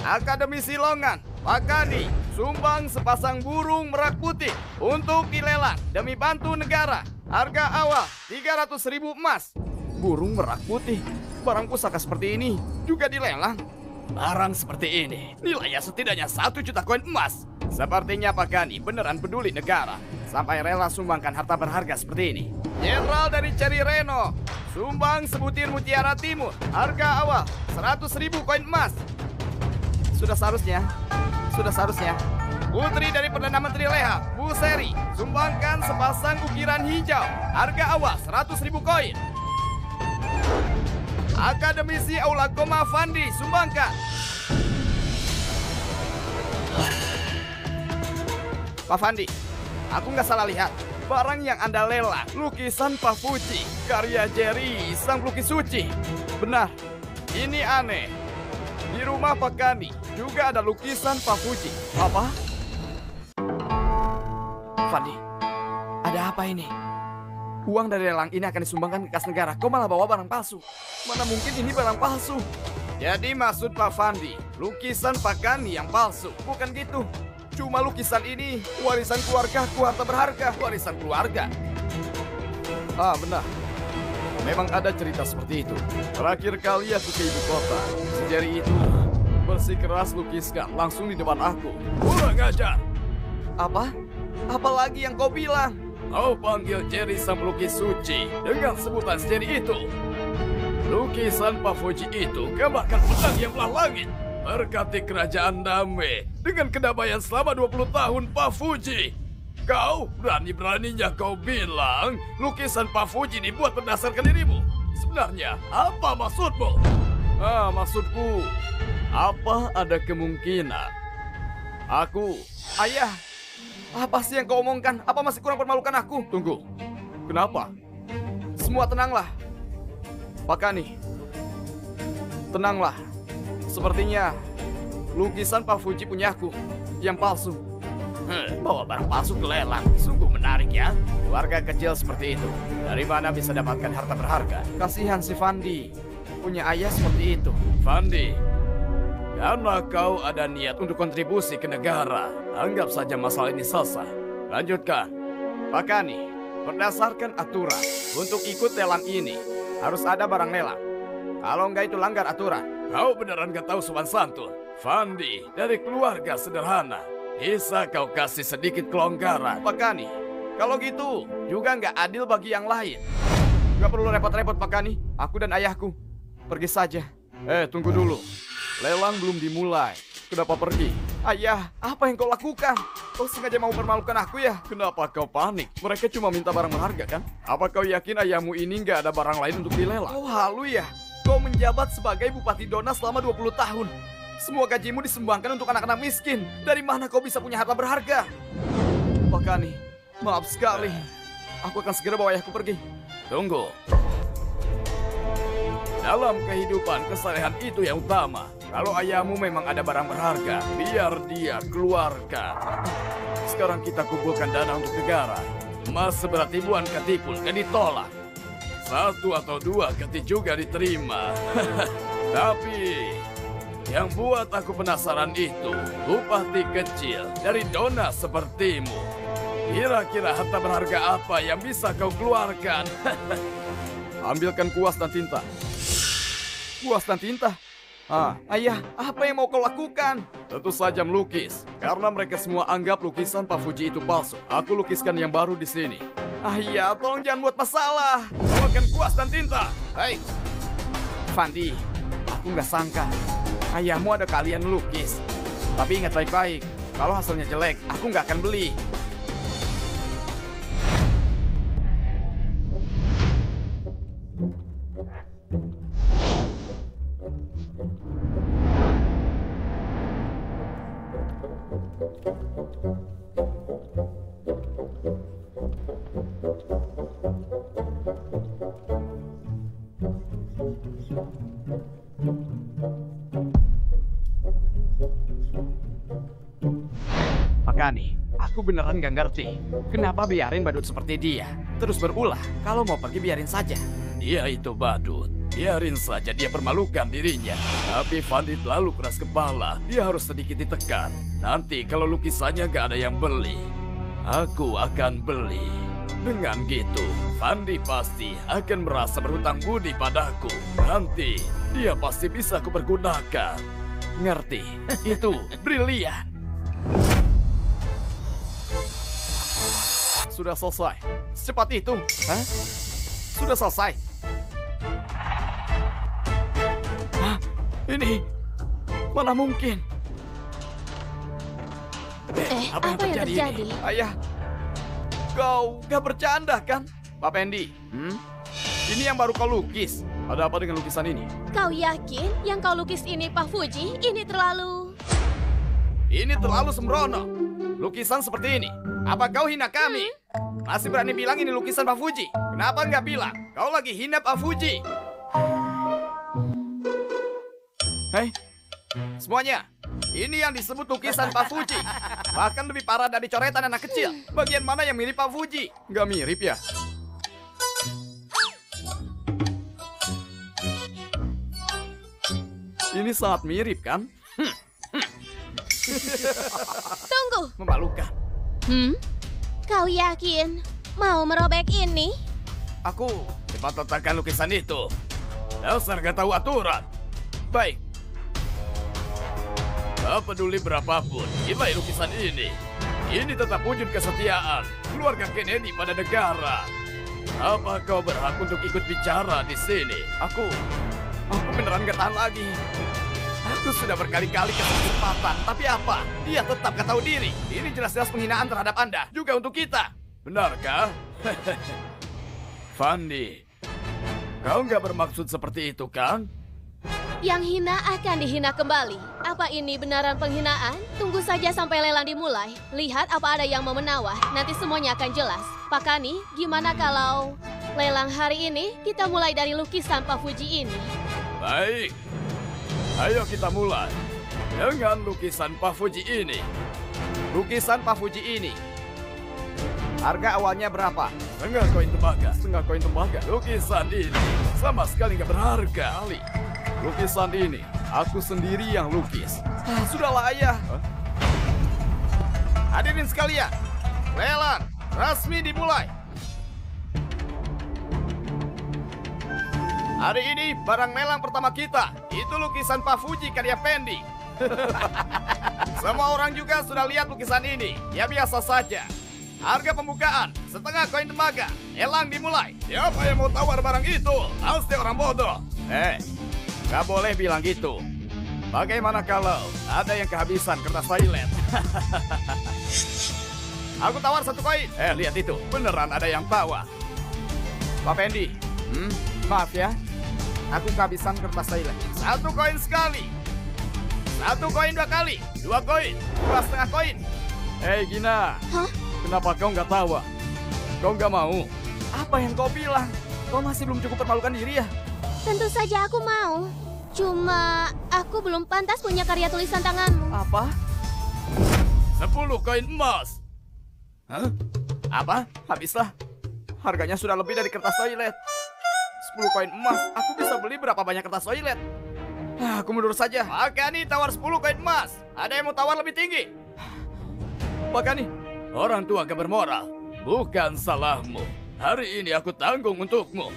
Akademisi Longan, Pak Kani, sumbang sepasang burung merak putih untuk dilelang demi bantu negara. Harga awal 300.000 emas. Burung merak putih, barang pusaka seperti ini juga dilelang. Barang seperti ini nilainya setidaknya 1 juta koin emas. Sepertinya Pak Kani beneran peduli negara sampai rela sumbangkan harta berharga seperti ini. Jenderal dari Cherry Reno, sumbang sebutir mutiara timur. Harga awal 100.000 koin emas. Sudah seharusnya. Putri dari Perdana Menteri Leha, Bu Seri, sumbangkan sepasang ukiran hijau. Harga awal 100.000 koin. Akademisi Aula Goma Fandi, sumbangkan. Pak Fandi, aku nggak salah lihat. Barang yang Anda lelang, lukisan Pak Fuji, karya Jerry, sang pelukis suci. Benar, ini aneh. Di rumah Pak Kani juga ada lukisan Pak Fuji. Apa? Fandi, ada apa ini? Uang dari lelang ini akan disumbangkan ke kas negara. Kau malah bawa barang palsu. Mana mungkin ini barang palsu? Jadi maksud Pak Fandi, lukisan Pak Kani yang palsu. Bukan gitu. Cuma lukisan ini warisan keluargaku, harta berharga. Warisan keluarga. Ah, benar. Memang ada cerita seperti itu. Terakhir kali aku ke ibu kota, si Jerry itu bersikeras lukiskan langsung di depan aku. Kurang ajar. Apa? Apa lagi yang kau bilang? Kau panggil Jerry sang pelukis suci dengan sebutan Jerry itu. Lukisan Pak Fuji itu gambarkan pedang yang belah langit. Berkati kerajaan damai dengan kedamaian selama 20 tahun Pak Fuji. Kau berani-beraninya kau bilang lukisan Pak Fuji dibuat berdasarkan dirimu. Sebenarnya apa maksudmu? Maksudku, apa ada kemungkinan Ayah, apa sih yang kau omongkan? Apa masih kurang permalukan aku? Tunggu, kenapa? Semua tenanglah. Pak Kani, tenanglah. Sepertinya lukisan Pak Fuji punya aku yang palsu. Bawa barang palsu ke lelang, sungguh menarik ya. Warga kecil seperti itu, dari mana bisa dapatkan harta berharga? Kasihan si Fandi, punya ayah seperti itu. Fandi, karena kau ada niat untuk kontribusi ke negara, anggap saja masalah ini selesai. Lanjutkan. Pak Kani, berdasarkan aturan, untuk ikut lelang ini, harus ada barang lelang. Kalau enggak itu langgar aturan. Kau beneran gak tahu sopan santun. Fandi, dari keluarga sederhana. Bisa kau kasih sedikit kelonggaran, Pak Kani? Kalau gitu, juga nggak adil bagi yang lain. Nggak perlu repot-repot, Pak Kani. Aku dan ayahku pergi saja. Tunggu dulu. Lelang belum dimulai. Kenapa pergi? Ayah, apa yang kau lakukan? Kau sengaja mau permalukan aku ya? Kenapa kau panik? Mereka cuma minta barang berharga, kan? Apa kau yakin ayahmu ini nggak ada barang lain untuk dilelang? Kau halu ya? Kau menjabat sebagai Bupati Dona selama 20 tahun. Semua gajimu disumbangkan untuk anak-anak miskin. Dari mana kau bisa punya harta berharga? Pak Kani, maaf sekali. Aku akan segera bawa ayahku pergi. Tunggu. Dalam kehidupan, kesalehan itu yang utama. Kalau ayahmu memang ada barang berharga, biar dia keluarkan. Sekarang kita kumpulkan dana untuk negara. Emas seberat ribuan katipul gak ditolak. 1 atau 2 kati juga diterima. Tapi yang buat aku penasaran itu bupati kecil dari Dona sepertimu. Kira-kira harta berharga apa yang bisa kau keluarkan? Ambilkan kuas dan tinta. Kuas dan tinta? Ayah, apa yang mau kau lakukan? Tentu saja melukis, karena mereka semua anggap lukisan Pak Fuji itu palsu. Aku lukiskan yang baru di sini. Iya, tolong jangan buat masalah. Bawakan kuas dan tinta. Baik. Fandi, aku nggak sangka ayahmu ada keahlian melukis. Tapi ingat baik-baik, Kalau hasilnya jelek, aku nggak akan beli. Makanya, aku beneran gak ngerti. Kenapa biarin badut seperti dia terus berulah? Kalau mau pergi biarin saja. Dia itu badut. Biarin saja dia permalukan dirinya. Tapi Fandi terlalu keras kepala. Dia harus sedikit ditekan. Nanti kalau lukisannya gak ada yang beli, aku akan beli. Dengan gitu, Fandi pasti akan merasa berhutang budi padaku. Nanti dia pasti bisa aku pergunakan. Ngerti? Itu brilian. Sudah selesai. Secepat itu. Hah? Sudah selesai. Hah? Ini mana mungkin? Apa yang terjadi? Ini? Ayah, kau gak bercanda kan? Pak Pendi, ini yang baru kau lukis. Ada apa dengan lukisan ini? Kau yakin yang kau lukis ini, Pak Fuji? Ini terlalu sembrono. Lukisan seperti ini. Apa kau hina kami? Masih berani bilang ini lukisan Pak Fuji? Kenapa nggak bilang? Kau lagi hina Pak Fuji. Hei, semuanya. Ini yang disebut lukisan Pak Fuji. Bahkan lebih parah dari coretan anak kecil. Bagian mana yang mirip Pak Fuji? Nggak mirip ya? Ini sangat mirip kan? Tunggu. Memalukan. Kau yakin mau merobek ini? Aku cepat letakkan lukisan itu. Dasar gak tahu aturan. Baik. Tak peduli berapapun nilai lukisan ini. Ini tetap wujud kesetiaan keluarga Kennedy pada negara. Apa kau berhak untuk ikut bicara di sini? Aku beneran gak tahan lagi. Aku sudah berkali-kali kasih kesempatan, tapi apa? Dia tetap gak tahu diri. Ini jelas-jelas penghinaan terhadap Anda, juga untuk kita. Benarkah? Fandi, kau nggak bermaksud seperti itu, kan? Yang hina akan dihina kembali. Apa ini benaran penghinaan? Tunggu saja sampai lelang dimulai. Lihat apa ada yang mau menawar. Nanti semuanya akan jelas. Pak Kani, gimana kalau lelang hari ini kita mulai dari lukisan Pak Fuji ini? Baik. Ayo kita mulai dengan lukisan Pak Fuji ini. Lukisan Pak Fuji ini. Harga awalnya berapa? Setengah koin tembaga. Setengah koin tembaga. Lukisan ini sama sekali nggak berharga. Lukisan ini aku sendiri yang lukis. Sudahlah ayah. Hadirin sekalian, lelang resmi dimulai. Hari ini barang lelang pertama kita, itu lukisan Pak Fuji karya Pendi. Semua orang juga sudah lihat lukisan ini, ya biasa saja. Harga pembukaan, setengah koin tembaga, lelang dimulai. Siapa yang mau tawar barang itu? Pasti orang bodoh. Gak boleh bilang gitu. Bagaimana kalau ada yang kehabisan kertas toilet? Aku tawar 1 koin. Lihat itu, beneran ada yang tawar. Pak Pendi, maaf ya. Aku kehabisan kertas toilet. 1 koin sekali. 1 koin 2 kali. 2 koin. 2,5 koin. Hei Gina. Hah? Kenapa kau nggak tawa? Kau nggak mau? Apa yang kau bilang? Kau masih belum cukup permalukan diri ya? Tentu saja aku mau. Cuma aku belum pantas punya karya tulisan tanganmu. Apa? 10 koin emas. Hah? Apa? Habislah. Harganya sudah lebih dari kertas toilet. 10 koin emas, aku bisa beli berapa banyak kertas toilet? Aku mundur saja. Pak Kani tawar 10 koin emas. Ada yang mau tawar lebih tinggi? Pak Kani, orang tua gak bermoral. Bukan salahmu. Hari ini aku tanggung untukmu.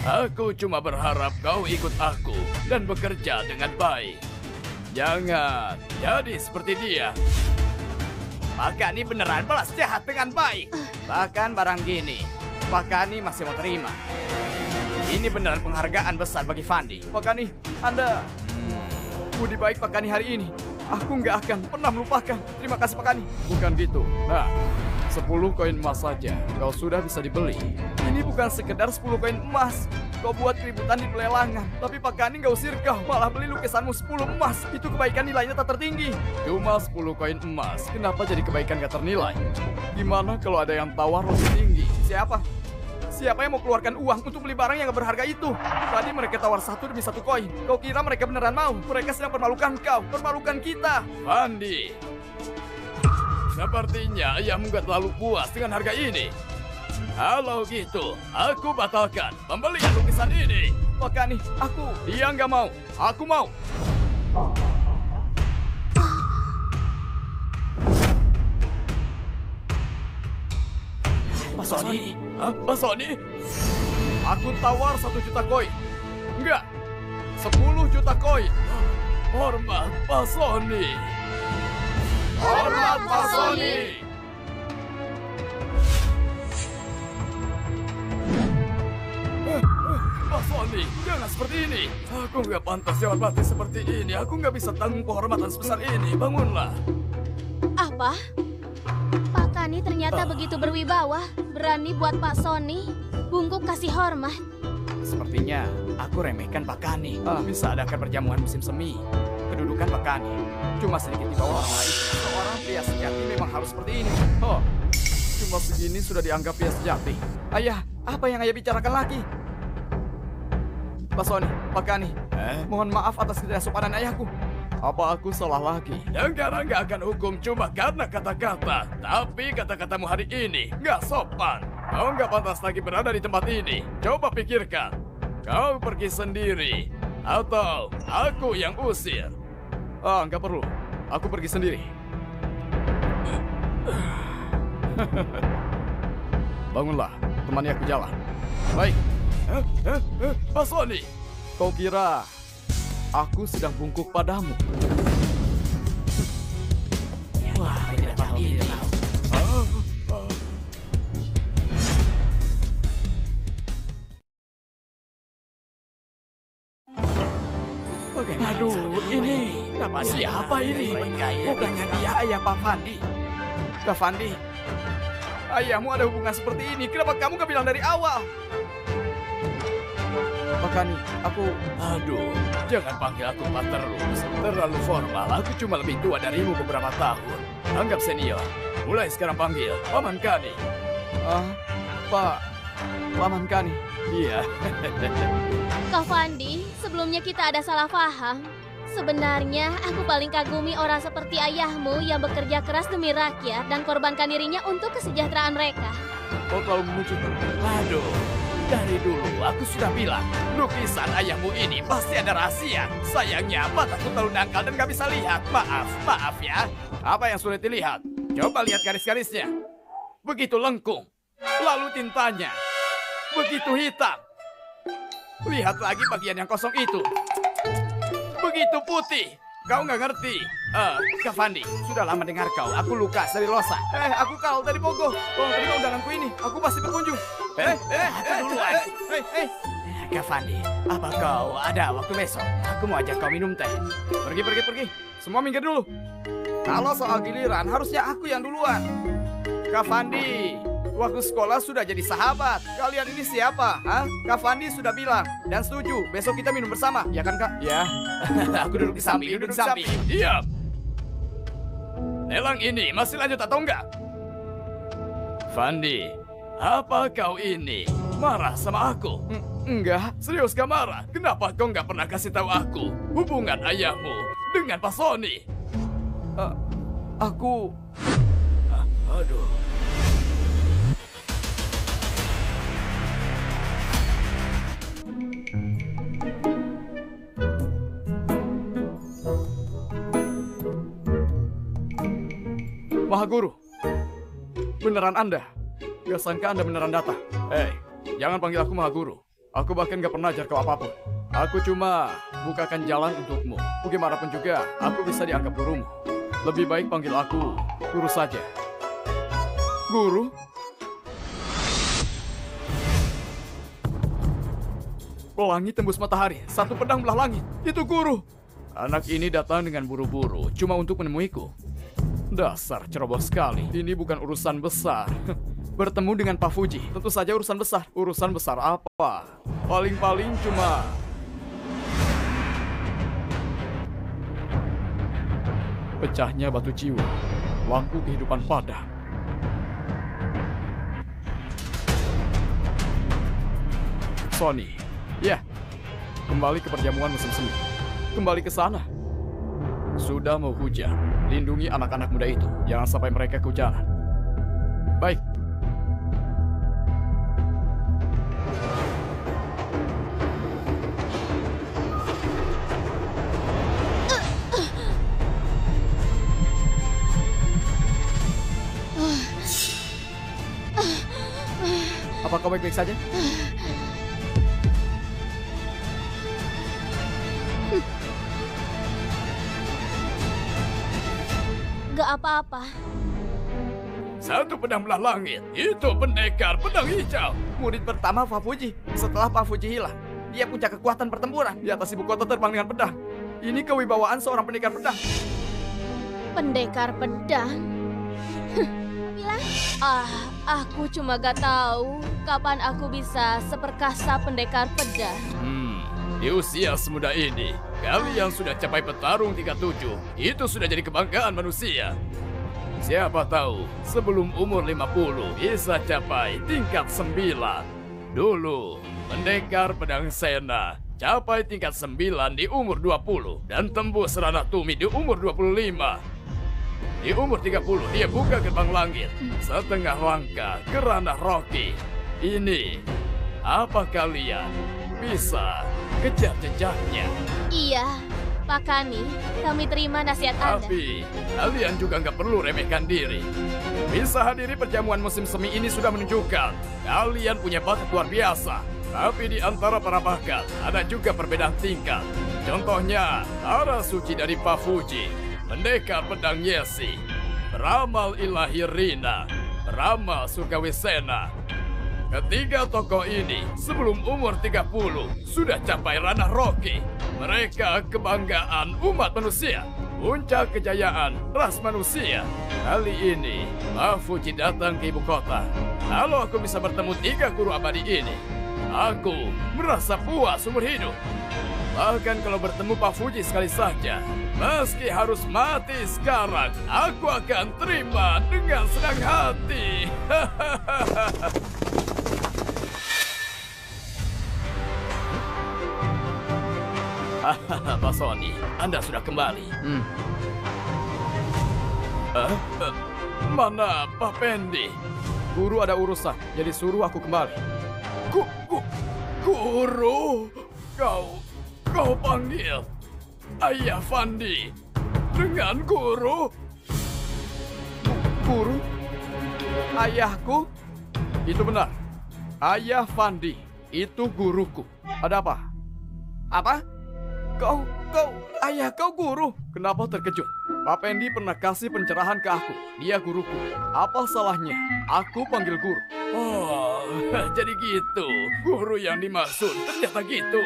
Aku cuma berharap kau ikut aku dan bekerja dengan baik. Jangan jadi seperti dia. Pak Kani beneran balas jahat dengan baik. Bahkan barang gini, Pak Kani masih mau terima. Ini beneran penghargaan besar bagi Fandi. Pak Kani, Anda budi baik Pak Kani hari ini. Aku nggak akan pernah melupakan. Terima kasih Pak Kani. Bukan gitu. Nah, 10 koin emas saja kau sudah bisa dibeli. Ini bukan sekedar 10 koin emas. Kau buat keributan di pelelangan. Tapi Pak Kani nggak usir kau. Malah beli lukisanmu 10 emas. Itu kebaikan nilainya tak tertinggi. Cuma 10 koin emas. Kenapa jadi kebaikan gak ternilai? Gimana kalau ada yang tawar lebih tinggi? Siapa? Siapa yang mau keluarkan uang untuk beli barang yang gak berharga itu? Tadi mereka tawar 1 demi 1 koin. Kau kira mereka beneran mau? Mereka sedang permalukan kau, permalukan kita. Fandi, sepertinya ayahmu gak terlalu puas dengan harga ini. Kalau gitu, aku batalkan pembelian lukisan ini. Makanya aku, dia nggak mau. Aku mau. Pak Sony? Hah? Pak Sony? Aku tawar 1 juta koin. Enggak, 10 juta koin. Hormat Pak Sony. Hormat Pak Sony. Pak Sony, jangan seperti ini. Aku nggak pantas dihormati seperti ini. Aku nggak bisa tanggung penghormatan sebesar ini. Bangunlah. Apa? Pak Kani ternyata begitu berwibawa. Berani buat Pak Sony bungkuk kasih hormat. Sepertinya aku remehkan Pak Kani. Bisa adakan perjamuan musim semi. Kedudukan Pak Kani cuma sedikit di bawah orang lain. Seorang pria sejati memang harus seperti ini. Oh, cuma segini sudah dianggap pria sejati. Ayah, apa yang ayah bicarakan lagi? Pak Sony, Pak Kani, mohon maaf atas ketidaksopanan ayahku. Apa aku salah lagi? Negara nggak akan hukum cuma karena kata-kata. Tapi kata-katamu hari ini nggak sopan. Kau nggak pantas lagi berada di tempat ini. Coba pikirkan. Kau pergi sendiri. Atau aku yang usir. Nggak perlu. Aku pergi sendiri. Bangunlah, temani aku jalan. Baik. Pak Sony, kau kira aku sedang bungkuk padamu? Wah, tidak tahu, tidak tahu. Aduh, ini siapa ini? Bukannya dia ayah Pak Fandi? Kak Fandi, ayahmu ada hubungan seperti ini. Kenapa kamu gak bilang dari awal? Pak Kani, aku... Aduh, jangan panggil aku Pak terus. Terlalu formal, aku cuma lebih tua darimu beberapa tahun. Anggap senior. Mulai sekarang panggil Paman Kani. Paman Kani. Iya. Kak Fandi, sebelumnya kita ada salah paham. Sebenarnya aku paling kagumi orang seperti ayahmu yang bekerja keras demi rakyat dan korbankan dirinya untuk kesejahteraan mereka. Kau terlalu memuji. Aduh, dari dulu aku sudah bilang, lukisan ayahmu ini pasti ada rahasia. Sayangnya mataku terlalu dangkal dan gak bisa lihat. Maaf ya. Apa yang sulit dilihat? Coba lihat garis-garisnya. Begitu lengkung. Lalu tintanya. Begitu hitam. Lihat lagi bagian yang kosong itu. Begitu putih. Kau nggak ngerti. Kak Fandi, sudah lama dengar kau. Aku Lukas dari Losa. Aku Karl dari Pogo. Tolong terima undanganku ini. Aku pasti berkunjung. Duluan. Kak Fandi, apa kau ada waktu besok? Aku mau ajak kau minum teh. Pergi. Semua minggir dulu. Kalau soal giliran, harusnya aku yang duluan. Kak Fandi, waktu sekolah sudah jadi sahabat. Kalian ini siapa? Kak Fandi sudah bilang dan setuju. Besok kita minum bersama, ya kan Kak? Ya. Aku duduk di samping. Diam. Lelang ini masih lanjut atau enggak? Fandi, apa kau ini marah sama aku? Enggak. Serius gak marah? Kenapa kau nggak pernah kasih tahu aku hubungan ayahmu dengan Pak Sony? Aku... Aduh. Mahaguru, beneran Anda? Gak sangka Anda beneran datang. Jangan panggil aku Mahaguru. Aku bahkan gak pernah ajar kau apapun. Aku cuma bukakan jalan untukmu. Bagaimanapun juga, aku bisa dianggap gurumu. Lebih baik panggil aku guru saja. Guru? Pelangi tembus matahari, satu pedang belah langit. Itu guru. Anak ini datang dengan buru-buru, cuma untuk menemuiku. Dasar ceroboh sekali. Ini bukan urusan besar. Bertemu dengan Pak Fuji, tentu saja urusan besar. Urusan besar apa? Paling-paling cuma... pecahnya batu jiwa, lampu kehidupan padam. Sony, ya, kembali ke perjamuan musim semi. Kembali ke sana. Sudah mau hujan, lindungi anak-anak muda itu. Jangan sampai mereka kehujanan. Baik. Apa kau baik-baik saja? Gak apa-apa. Satu pedang belah langit. Itu pendekar pedang hijau. Murid pertama Pak Fuji. Setelah Pak Fuji hilang, dia punya kekuatan pertempuran. Di atas ibu kota terbang dengan pedang. Ini kewibawaan seorang pendekar pedang. Pendekar pedang? Bilang? Aku cuma gak tahu kapan aku bisa seperkasa pendekar pedang. Di usia semuda ini, kalian sudah capai petarung 37. Itu sudah jadi kebanggaan manusia. Siapa tahu sebelum umur 50 bisa capai tingkat 9. Dulu, pendekar pedang Sena capai tingkat 9 di umur 20 dan tembus ranah Tumi di umur 25. Di umur 30 dia buka gerbang langit setengah langkah ke ranah Rocky. Ini, apa kalian bisa kejar jejaknya? Iya, Pak Kani, kami terima nasihat Anda. Tapi kalian juga nggak perlu remehkan diri. Bisa hadiri perjamuan musim semi ini sudah menunjukkan kalian punya bakat luar biasa. Tapi di antara para bakat ada juga perbedaan tingkat. Contohnya, arah suci dari Pak Fuji, pendekar pedang Yesi, peramal ilahi Rina, peramal surgawi Sena. Ketiga tokoh ini sebelum umur 30 sudah capai ranah Rocky. Mereka kebanggaan umat manusia, puncak kejayaan ras manusia. Kali ini, Pak Fuji datang ke ibu kota. Kalau aku bisa bertemu 3 guru abadi ini, aku merasa puas umur hidup. Bahkan kalau bertemu Pak Fuji sekali saja, meski harus mati sekarang, aku akan terima dengan senang hati. Pak Sony, Anda sudah kembali. Mana Pak Pendi? Guru ada urusan, jadi suruh aku kembali. Guru? Kau panggil Ayah Fandi dengan guru? Guru? Ayahku? Itu benar. Ayah Fandi, itu guruku. Ada apa? Apa? Ayah kau guru? Kenapa terkejut? Pak Pendi pernah kasih pencerahan ke aku. Dia guruku. Apa salahnya? Aku panggil guru. Oh, jadi gitu. Guru yang dimaksud ternyata gitu.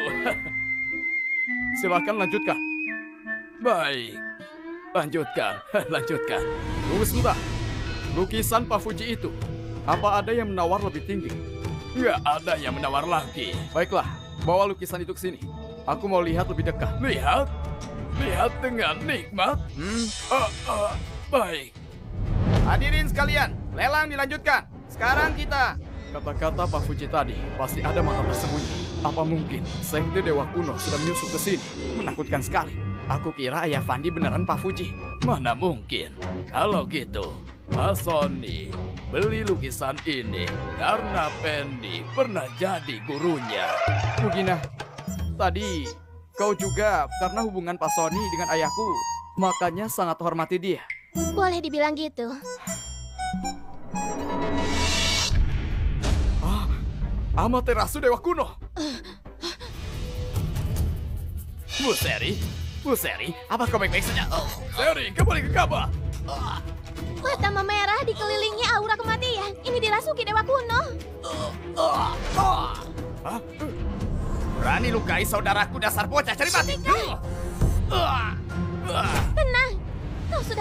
Silakan lanjutkan. Baik. Lanjutkan. Tunggu sebentar. Lukisan Pak Fuji itu, apa ada yang menawar lebih tinggi? Nggak ada yang menawar lagi. Baiklah, bawa lukisan itu ke sini. Aku mau lihat lebih dekat. Lihat dengan nikmat. Baik. Hadirin sekalian, lelang dilanjutkan. Sekarang kita. Kata-kata Pak Fuji tadi pasti ada mata tersembunyi. Apa mungkin Sekte Dewa Kuno sudah menyusup ke sini? Menakutkan sekali. Aku kira Ayah Fandi beneran Pak Fuji. Mana mungkin. Kalau gitu, Pak Sony beli lukisan ini karena Pendi pernah jadi gurunya. Mugina, tadi kau juga karena hubungan Pak Sony dengan ayahku, makanya sangat hormati dia. Boleh dibilang gitu. Amaterasu Dewa Kuno. Bu Seri, apa kau baik-baik saja? Seri, kembali ke Kaba. Mata memerah dikelilingi aura kematian. Ini dirasuki Dewa Kuno. Berani lukai saudaraku, dasar bocah cari mati.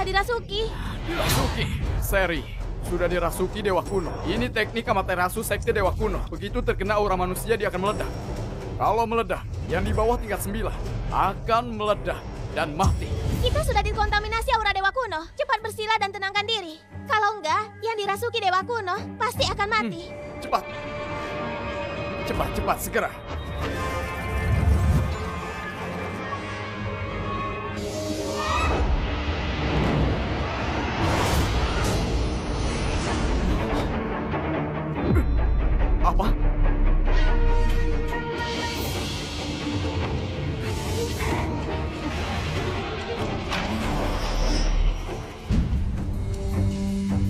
dirasuki. Dirasuki? Seri, sudah dirasuki Dewa Kuno. Ini teknik Amaterasu Sekte Dewa Kuno. Begitu terkena aura manusia, dia akan meledak. Kalau meledak, yang di bawah tingkat 9 akan meledak dan mati. Kita sudah dikontaminasi aura Dewa Kuno. Cepat bersila dan tenangkan diri. Kalau enggak, yang dirasuki Dewa Kuno pasti akan mati. Cepat. Cepat, segera. Apa?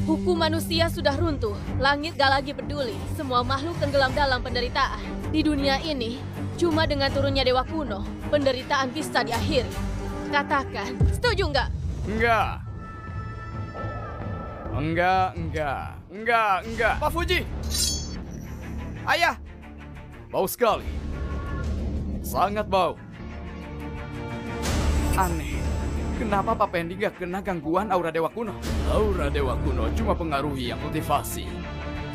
Hukum manusia sudah runtuh. Langit gak lagi peduli. Semua makhluk tenggelam dalam penderitaan. Di dunia ini, cuma dengan turunnya Dewa Kuno, penderitaan bisa diakhiri. Katakan, setuju nggak? Enggak. Pak Fuji! Ayah! Bau sekali. Sangat bau. Aneh. Kenapa Pak Pendi gak kena gangguan aura Dewa Kuno? Aura Dewa Kuno cuma pengaruhi yang kultivasi.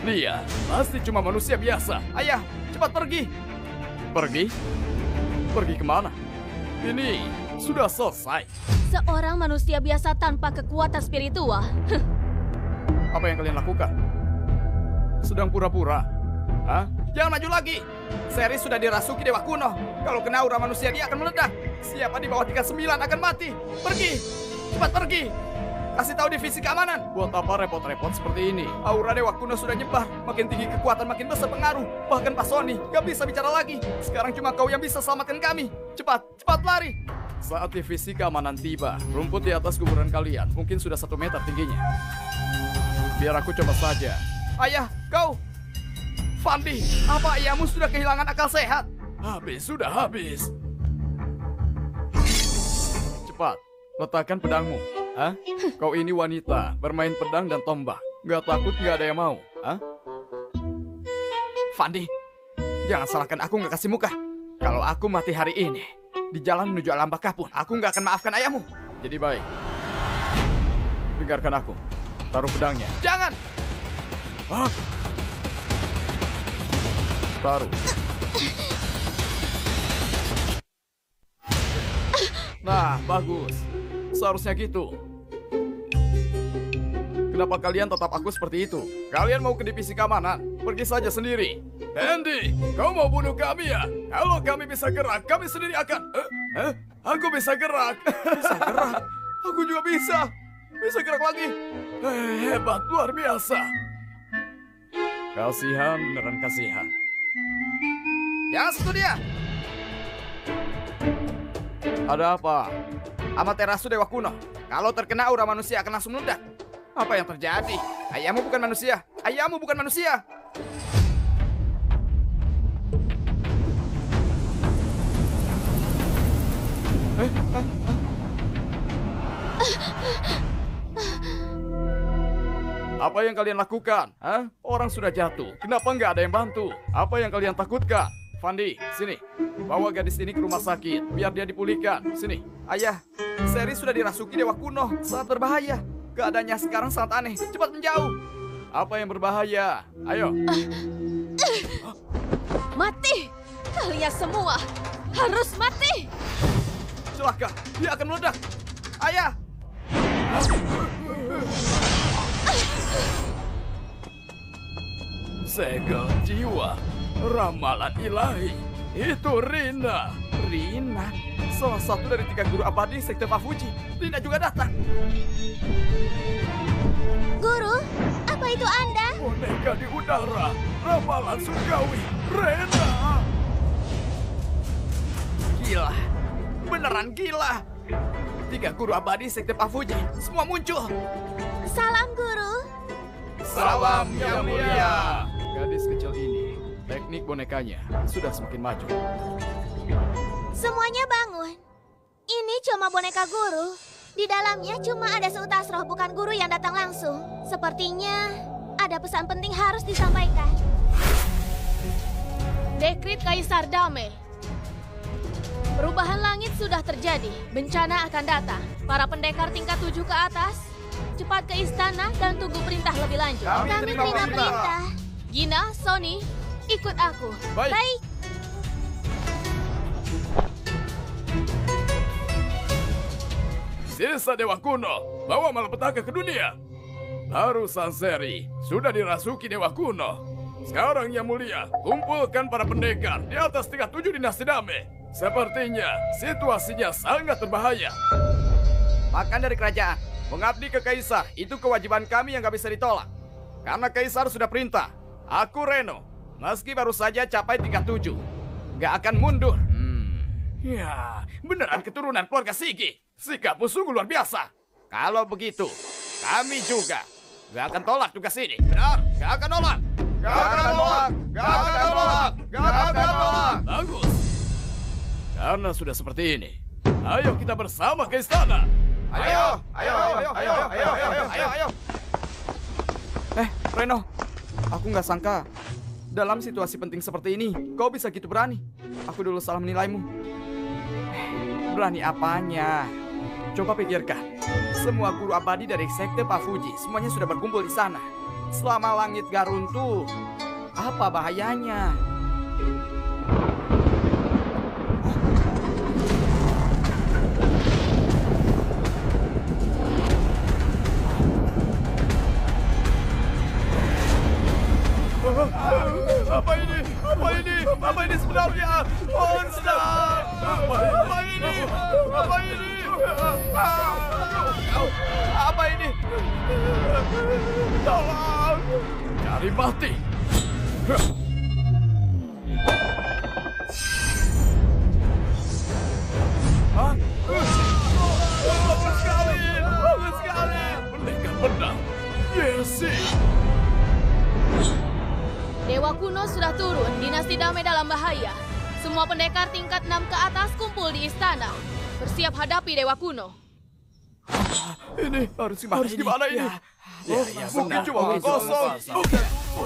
Dia pasti cuma manusia biasa. Ayah, cepat pergi. Pergi? Pergi kemana? Ini sudah selesai. Seorang manusia biasa tanpa kekuatan spiritual. Apa yang kalian lakukan? Sedang pura-pura? Hah? Jangan maju lagi. Seri sudah dirasuki Dewa Kuno. Kalau kena aura manusia, dia akan meledak. Siapa di bawah tingkat 9 akan mati. Pergi. Cepat pergi. Kasih tahu divisi keamanan. Buat apa repot-repot seperti ini? Aura Dewa Kuno sudah nyebar. Makin tinggi kekuatan, makin besar pengaruh. Bahkan Pak Sony gak bisa bicara lagi. Sekarang cuma kau yang bisa selamatkan kami. Cepat lari. Saat divisi keamanan tiba, rumput di atas kuburan kalian mungkin sudah 1 meter tingginya. Biar aku coba saja. Ayah, kau! Fandi, apa ayahmu sudah kehilangan akal sehat? Sudah habis. Cepat, letakkan pedangmu. Hah? Kau ini wanita, bermain pedang dan tombak. Gak takut gak ada yang mau? Hah? Fandi, jangan salahkan aku gak kasih muka. Kalau aku mati hari ini, di jalan menuju alam baka pun, aku gak akan maafkan ayahmu. Jadi baik. Dengarkan aku. Taruh pedangnya. Jangan! Hah? Taruh. Nah, bagus. Seharusnya gitu. Kenapa kalian tetap aku seperti itu? Kalian mau ke divisi keamanan? Pergi saja sendiri. Andy, kau mau bunuh kami ya? Kalau kami bisa gerak, kami sendiri akan... Aku bisa gerak. Bisa gerak? Aku juga bisa. Bisa gerak lagi. Hebat, luar biasa. Kasihan, beneran kasihan. Jangan sentuh dia. Ada apa? Amaterasu Dewa Kuno. Kalau terkena aura manusia akan langsung meledak. Apa yang terjadi? Ayahmu bukan manusia. Ayahmu bukan manusia. Apa yang kalian lakukan? Hah? Orang sudah jatuh. Kenapa nggak ada yang bantu? Apa yang kalian takutkan? Fandi, sini. Bawa gadis ini ke rumah sakit. Biar dia dipulihkan. Sini. Ayah, Seri sudah dirasuki Dewa Kuno. Sangat berbahaya. Keadaannya sekarang sangat aneh. Cepat menjauh. Apa yang berbahaya? Ayo. Mati! Kalian semua harus mati! Celaka, dia akan meledak. Ayah! Segel jiwa, ramalan ilahi. Itu Rina. Rina? Salah satu dari 3 guru abadi Sekte Pak Fuji. Rina juga datang. Guru, apa itu Anda? Boneka di udara, ramalan surgawi, Rena. Gila, beneran gila. 3 guru abadi Sekte Pak Fuji, semua muncul. Salam, Guru. Salam yang mulia. Gadis kecil ini, teknik bonekanya sudah semakin maju. Semuanya bangun. Ini cuma boneka guru. Di dalamnya cuma ada seutas roh, bukan guru yang datang langsung. Sepertinya ada pesan penting harus disampaikan. Dekrit Kaisar Damai. Perubahan langit sudah terjadi. Bencana akan datang. Para pendekar tingkat 7 ke atas, cepat ke istana dan tunggu perintah lebih lanjut. Kami terima perintah. Gina, Sony, ikut aku. Baik. Sisa Dewa Kuno, bawa malapetaka ke dunia. Baru Sanseri sudah dirasuki Dewa Kuno. Sekarang Yang Mulia, kumpulkan para pendekar di atas tingkat 7 dinasti Dame. Sepertinya situasinya sangat berbahaya. Makan dari kerajaan, mengabdi ke Kaisar, itu kewajiban kami yang gak bisa ditolak. Karena Kaisar sudah perintah, aku Reno, meski baru saja capai tingkat 7, gak akan mundur. Ya, beneran keturunan keluarga Sigi. Sikapmu sungguh luar biasa. Kalau begitu, kami juga gak akan tolak tugas ini. Benar, gak akan nolak. Gak akan nolak. Gak akan nolak. Gak akan nolak. Bagus. Karena sudah seperti ini, ayo kita bersama ke istana. Ayo. Reno, aku nggak sangka dalam situasi penting seperti ini kau bisa gitu berani. Aku dulu salah menilaimu. Berani apanya? Coba pikirkan, semua guru abadi dari sekte Pak Fuji semuanya sudah berkumpul di sana. Selama langit gak runtuh, apa bahayanya? Apa ini? Apa ini? Apa ini sebenarnya? Monster! Apa ini? Apa ini? Apa ini? Tolong! Cari mati! Hah? Bagus sekali! Bagus sekali! Pendekar pedang! Yesi! Dewa Kuno sudah turun. Dinasti Dame dalam bahaya. Semua pendekar tingkat 6 ke atas kumpul di istana. Bersiap hadapi Dewa Kuno. Ini harus gimana ini? Mungkin cuma mengkosong.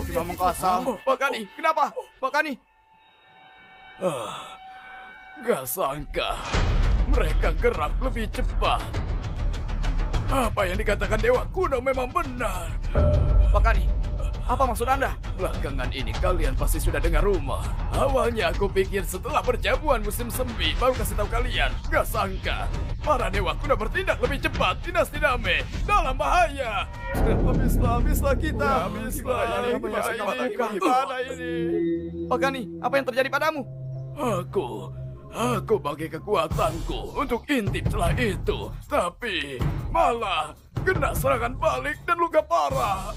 Cuma mengkosong. Bakani, kenapa? Bakani. Gak sangka mereka gerak lebih cepat. Apa yang dikatakan Dewa Kuno memang benar. Bakani, apa maksud Anda? Belakangan ini kalian pasti sudah dengar rumor. Awalnya aku pikir setelah perjamuan musim semi baru kasih tahu kalian. Gak sangka para dewa kuno bertindak lebih cepat. Dinasti Dame dalam bahaya. Habislah kita. Gimana ini? Bakani, apa yang terjadi padamu? Aku bagi kekuatanku untuk intip celah itu. Tapi malah kena serangan balik dan luka parah.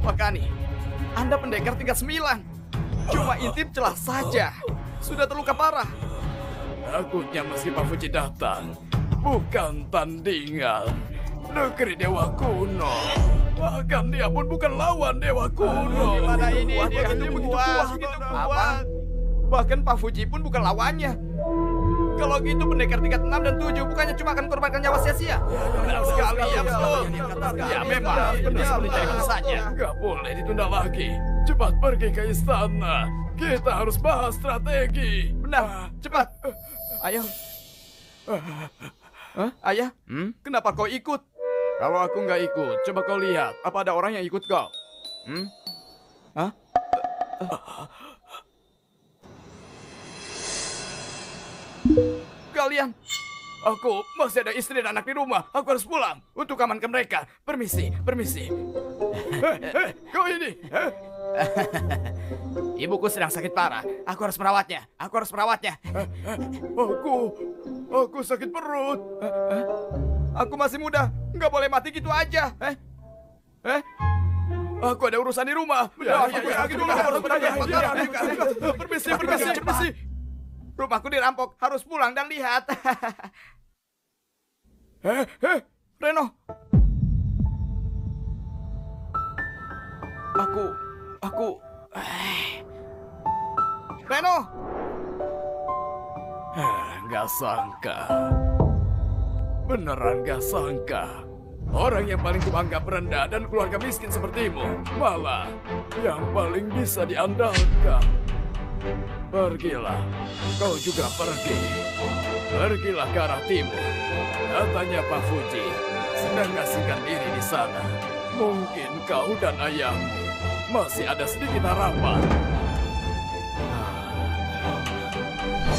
Bakani, Anda pendekar tingkat 9. Cuma intip celah saja. Sudah terluka parah. Takutnya meski Pak Fuji datang, bukan tandingan. Negeri Dewa Kuno. Bahkan dia pun bukan lawan Dewa Kuno. Gimana ini? Dia begitu kuat. Bahkan Pak Fuji pun bukan lawannya. Kalau gitu pendekar tingkat 6 dan 7 bukannya cuma akan korbankan nyawa sia-sia. Benar sekali, ya betul. Ya memang, benar mencari saja. Gak boleh ditunda lagi. Cepat pergi ke istana. Kita harus bahas strategi. Benar, cepat. Ayo. Ayah, kenapa kau ikut? Kalau aku nggak ikut, coba kau lihat. Apa ada orang yang ikut kau? Hah? Kalian, aku masih ada istri dan anak di rumah. Aku harus pulang untuk amankan mereka. Permisi. Kau ini. Ibuku sedang sakit parah. Aku harus merawatnya. Aku sakit perut. Aku masih muda. Nggak boleh mati gitu aja. Aku ada urusan di rumah. Permisi. Rumahku dirampok, harus pulang dan lihat. Reno. Reno. Gak sangka. Beneran gak sangka. Orang yang paling kuanggap rendah dan keluarga miskin sepertimu, malah yang paling bisa diandalkan. Pergilah, kau juga pergi. Pergilah ke arah timur. Katanya Pak Fuji sedang ngasihkan diri di sana. Mungkin kau dan ayahmu masih ada sedikit harapan.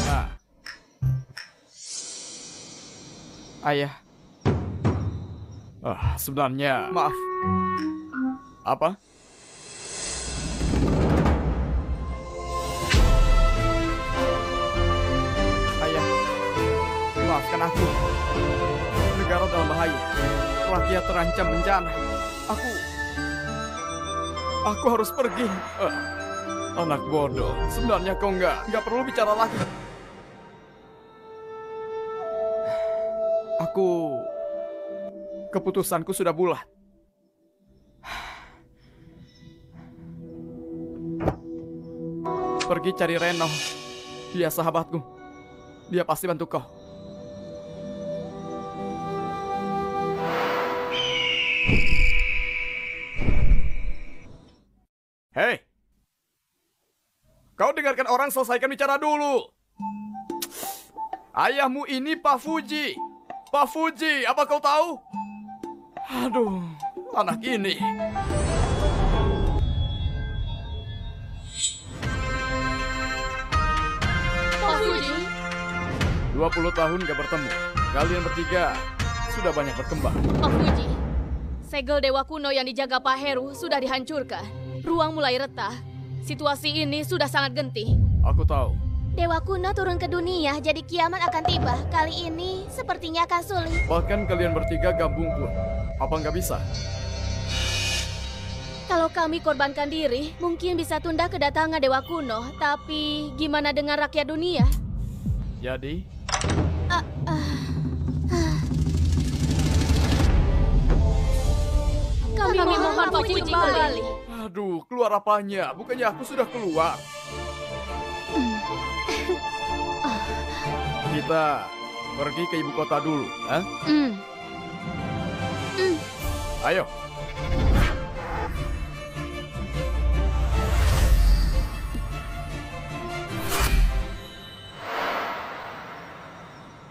Nah. Ayah. Sebenarnya... Maaf. Apa? Ayah, maafkan aku. Negara dalam bahaya. Rakyat terancam bencana. Aku harus pergi. Anak bodoh. Sebenarnya kau nggak perlu bicara lagi. Keputusanku sudah bulat. Pergi cari Reno. Dia sahabatku. Dia pasti bantu kau. Hei! Kau dengarkan orang selesaikan bicara dulu. Ayahmu ini Pak Fuji. Pak Fuji, apa kau tahu? Aduh, anak ini. Pak Fuji. 20 tahun gak bertemu. Kalian bertiga sudah banyak berkembang. Pak Fuji, segel dewa kuno yang dijaga Pak Heru sudah dihancurkan. Ruang mulai retak. Situasi ini sudah sangat genting. Aku tahu. Dewa kuno turun ke dunia, jadi kiamat akan tiba. Kali ini sepertinya akan sulit. Bahkan kalian bertiga gabung pun. Apa nggak bisa? Kalau kami korbankan diri, mungkin bisa tunda kedatangan dewa kuno. Tapi gimana dengan rakyat dunia? Jadi? Kami mohon Pak Fuji kembali. Aduh, keluar apanya? Bukannya aku sudah keluar. Kita pergi ke ibu kota dulu, ha? Ayo.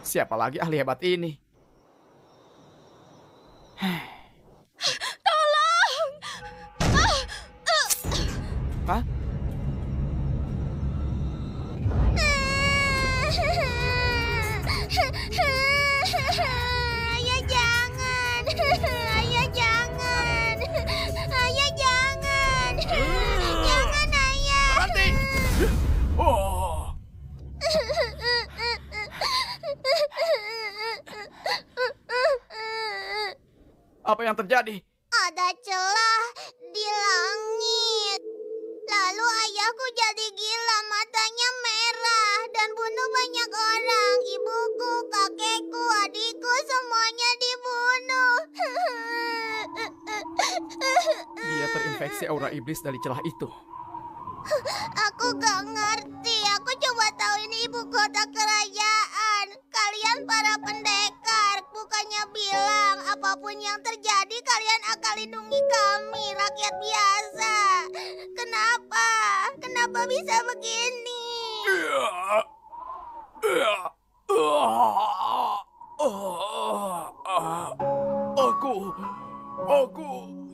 Siapa lagi ahli hebat ini? Tolong! Hah? Ayah jangan. Ayah jangan. Ayah jangan. Jangan ayah. Berhenti! Oh. Apa yang terjadi? Ada celah di langit. Lalu ayahku jadi gila, matanya merah dan bunuh banyak orang. Ibuku, kakekku, adikku, semuanya dibunuh. Dia terinfeksi aura iblis dari celah itu. Aku gak ngerti. Aku coba tahu ini ibu kota kerajaan. Kalian para pendekar bukannya bilang apapun yang terjadi kalian akan lindungi kami, rakyat biasa. Kenapa? Kenapa bisa begini?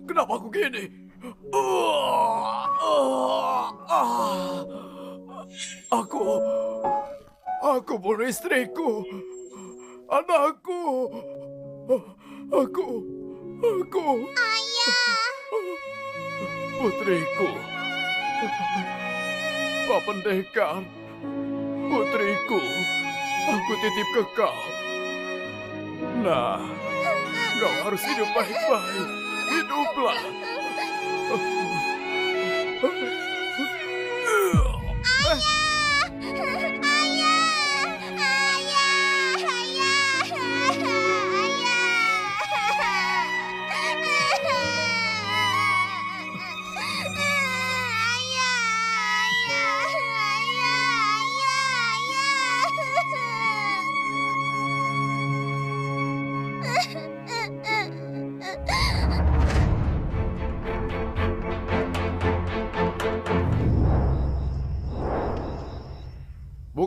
Kenapa aku gini? Aku bunuh istriku, anakku, aku. Ayah. Putriku, Pak Pendekar, putriku, aku titip ke kau. Nah, kau harus hidup baik-baik. Hiduplah.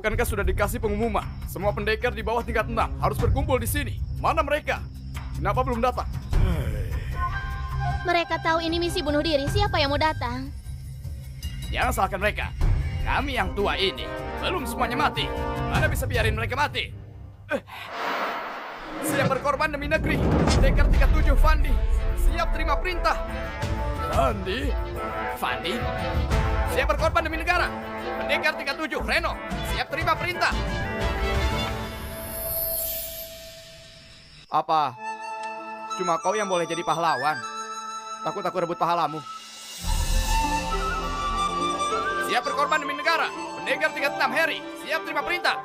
Bukankah sudah dikasih pengumuman? Semua pendekar di bawah tingkat 6 harus berkumpul di sini. Mana mereka? Kenapa belum datang? Mereka tahu ini misi bunuh diri. Siapa yang mau datang? Jangan salahkan mereka. Kami yang tua ini belum semuanya mati. Mana bisa biarin mereka mati? Siap berkorban demi negeri. Pendekar tingkat 7 Fandi. Siap terima perintah. Fandi? Fandi? Siap berkorban demi negara. Pendekar tingkat 7 Reno. Siap terima perintah. Apa? Cuma kau yang boleh jadi pahlawan? Takut aku rebut pahalamu. Siap berkorban demi negara. Pendekar tingkat 6 Harry. Siap terima perintah.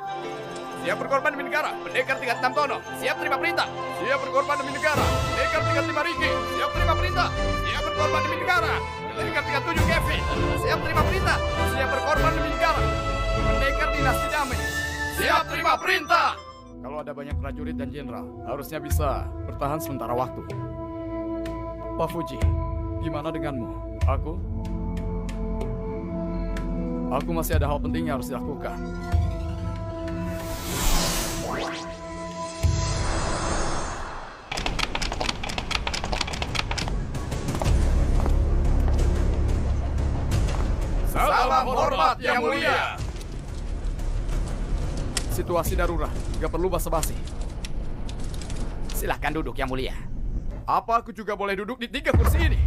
Siap berkorban demi negara. Pendekar tingkat 6 Tono. Siap terima perintah. Siap berkorban demi negara. Pendekar tingkat 5 Ricky. Siap terima perintah. Siap berkorban demi negara. Pendekar tingkat 7 Kevin. Siap terima perintah. Siap berkorban demi negara. Pendekar dinasti damai. Siap terima perintah. Kalau ada banyak prajurit dan jenderal, harusnya bisa bertahan sementara waktu. Pak Fuji, gimana denganmu? Aku masih ada hal penting yang harus dilakukan. Salam hormat yang mulia. Situasi darurat, gak perlu basa-basi. Silahkan duduk yang mulia. Apa aku juga boleh duduk di 3 kursi ini?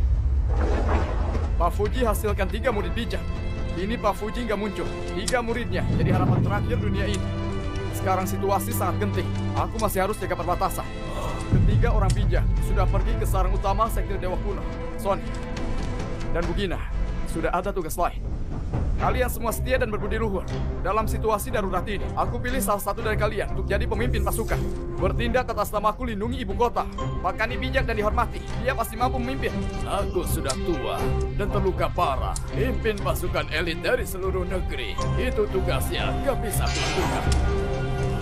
Pak Fuji hasilkan 3 murid bijak. Ini Pak Fuji nggak muncul. 3 muridnya jadi harapan terakhir dunia ini. Sekarang situasi sangat genting. Aku masih harus jaga perbatasan. Ketiga orang bijak sudah pergi ke sarang utama sekte Dewa Kuno, Sony. Dan Bugina, sudah ada tugas lain. Kalian semua setia dan berbudi luhur. Dalam situasi darurat ini, aku pilih salah satu dari kalian untuk jadi pemimpin pasukan. Bertindak atas namaku lindungi ibu kota. Pakani bijak dan dihormati. Dia pasti mampu memimpin. Aku sudah tua dan terluka parah. Pimpin pasukan elit dari seluruh negeri. Itu tugasnya, gak bisa kulakukan.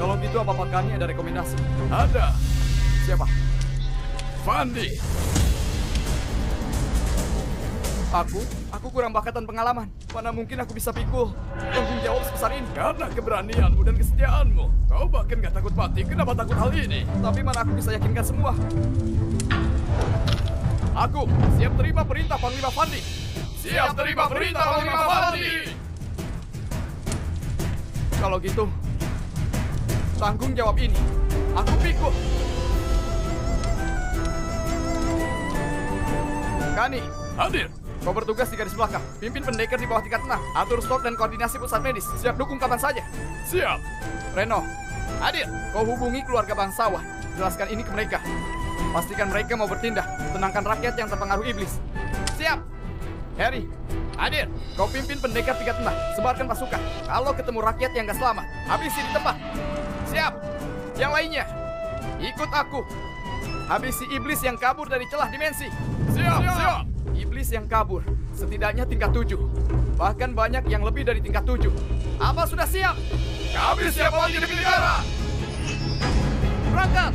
Kalau gitu apa Pakani ada rekomendasi? Ada. Siapa? Fandi. Aku kurang bakat dan pengalaman. Mana mungkin aku bisa pikul tanggung jawab sebesar ini? Karena keberanianmu dan kesetiaanmu. Kau bahkan gak takut mati. Kenapa takut hal ini? Tapi mana aku bisa yakinkan semua? Aku siap terima perintah Panglima Fandi. Siap terima perintah Panglima Fandi. Kalau gitu, tanggung jawab ini aku pikul. Kani, hadir. Kau bertugas di garis belakang. Pimpin pendekar di bawah tingkat 6. Atur stok dan koordinasi pusat medis. Siap dukung kapan saja. Siap. Reno, hadir. Kau hubungi keluarga bangsawan. Jelaskan ini ke mereka. Pastikan mereka mau bertindak. Tenangkan rakyat yang terpengaruh iblis. Siap. Harry, hadir. Kau pimpin pendekar tingkat 6. Sebarkan pasukan. Kalau ketemu rakyat yang gak selamat, habisi di tempat. Siap. Yang lainnya, ikut aku. Habisi iblis yang kabur dari celah dimensi. Siap. Iblis yang kabur, setidaknya tingkat 7. Bahkan banyak yang lebih dari tingkat 7. Apa sudah siap? Kami siap lagi demi negara. Berangkat.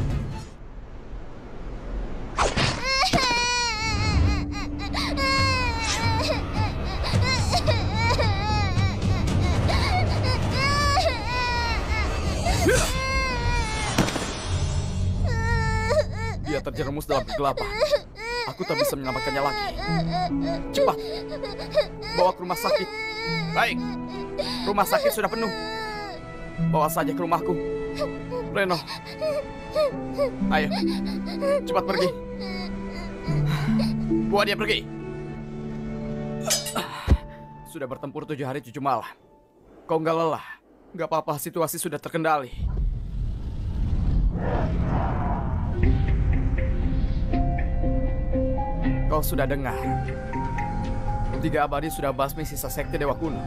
Dia terjerumus dalam kegelapan. Aku tak bisa menyelamatkannya lagi. Cepat, bawa ke rumah sakit. Baik, rumah sakit sudah penuh. Bawa saja ke rumahku. Reno, ayo, cepat pergi. Bawa dia pergi. Sudah bertempur 7 hari 7 malam. Kau nggak lelah? Nggak apa-apa, situasi sudah terkendali. Kau sudah dengar. 3 abadi sudah basmi sisa sekte Dewa Kuno.